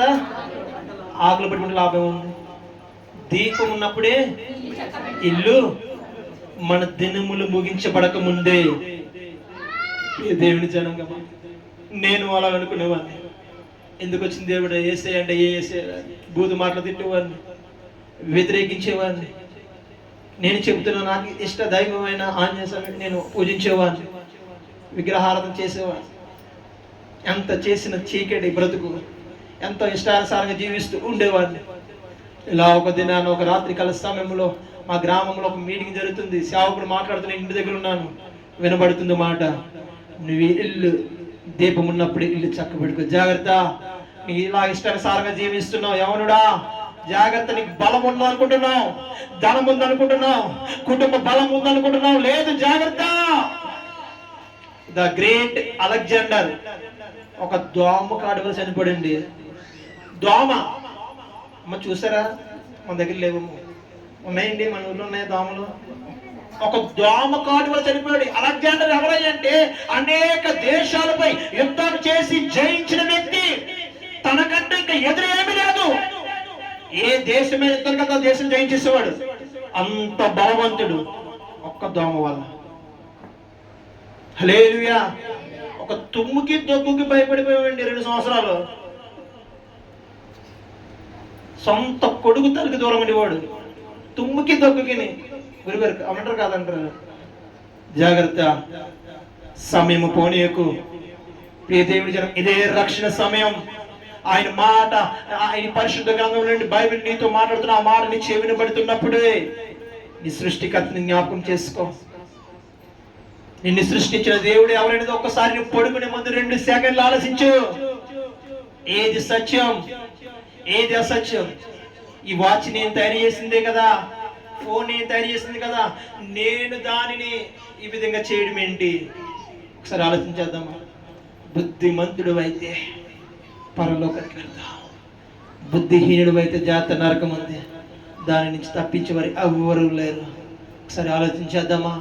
[SPEAKER 1] ఆకులు పట్టుకుంటే లాభం ఉంది. దీపం ఉన్నప్పుడే ఇల్లు, మన దినములు ముగించబడక ముందే. దేవుని జనంగమా, నేను అలా అనుకునేవాడిని. ఎందుకు వచ్చింది దేవుడు? ఏసే అంటే ఏసే బూదు మాటలు తిట్టేవాడిని, వ్యతిరేకించేవాడిని. నేను చెబుతున్నా నాకు ఇష్ట దైవమైన ఆంజనేయ స్వామిని నేను పూజించేవాడిని, విగ్రహారాధన చేసేవాడిని. ఎంత చేసిన చీకటి బ్రతుకు, ఎంతో ఇష్టానుసారంగా జీవిస్తూ ఉండేవాడిని. ఇలా ఒక దినాన ఒక రాత్రి కాల సమయంలో మా గ్రామంలో ఒక మీటింగ్ జరుగుతుంది. సేవకుడు మాట్లాడుతున్న ఇంటి దగ్గర ఉన్నాను, వినబడుతుంది మాట, నువ్వు ఇల్లు దీపం ఉన్నప్పుడు ఇల్లు చక్కబెట్టుకో. జాగ్రత్త, ఇలా ఇష్టానుసారంగా జీవిస్తున్నావు యవనుడా, జాగ్రత్త. నీకు బలం ఉందనుకుంటున్నావు, ధనం ఉందనుకుంటున్నావు, కుటుంబ బలం ఉందనుకుంటున్నావు, లేదు, జాగ్రత్త. ద గ్రేట్ అలెగ్జాండర్ ఒక దోమ కాడుగా చనిపోడండి. దోమ అమ్మ చూసారా? మన దగ్గర లేవు, ఉన్నాయండి, మన ఊళ్ళో ఉన్నాయి దోమలు. ఒక దోమ కాటు వల్ల చనిపోయాడు. అలెగ్జాండర్ ఎవరంటే అనేక దేశాలపై యుద్ధం చేసి జయించిన వ్యక్తి. తనకంటే ఇంకా ఎదురు ఏమీ లేదు. ఏ దేశమే యుద్ధం కదా దేశం జయించేసేవాడు. అంత బలవంతుడు ఒక్క దోమ వల్ల. హల్లెలూయా. ఒక తుమ్ముకి దగ్గుకి భయపడిపోయాడండి 2 సంవత్సరాలు. సొంత కొడుకు తల్లికి దూరం ఉండేవాడు. తుమ్ముకి దగ్గుకిని గురుగారు అమంటారు కాదంటారు. జాగ్రత్త, సమయము పోనీయకు. ప్రియ దేవుడి జనం, ఇదే రక్షణ సమయం. ఆయన మాట, ఆయన పరిశుద్ధ గ్రంథం నుండి బైబిల్ నీతో మాట్లాడుతున్న ఆ మాట నీ చెవిన పడుతున్నప్పుడే నీ సృష్టికర్తని జ్ఞాపకం చేసుకో. నిన్ను సృష్టించిన దేవుడు ఎవరైనా ఒక్కసారి నువ్వు పడుకునే ముందు 2 సెకండ్లు ఆలోచించు. ఏది సత్యం, ఏది అసత్యం? ఈ వాచ్ నేను తయారు చేసిందే కదా, ఫోన్ నేను తయారు చేసింది కదా, నేను దానిని ఈ విధంగా చేయడం ఏంటి? ఒకసారి ఆలోచించేద్దామా? బుద్ధిమంతుడు అయితే పరలోకానికి వెళ్తాం, బుద్ధిహీనుడు అయితే జాత నరకం ఉంది, దాని నుంచి తప్పించే వారు ఎవ్వరూ లేరు. ఒకసారి ఆలోచించేద్దామా?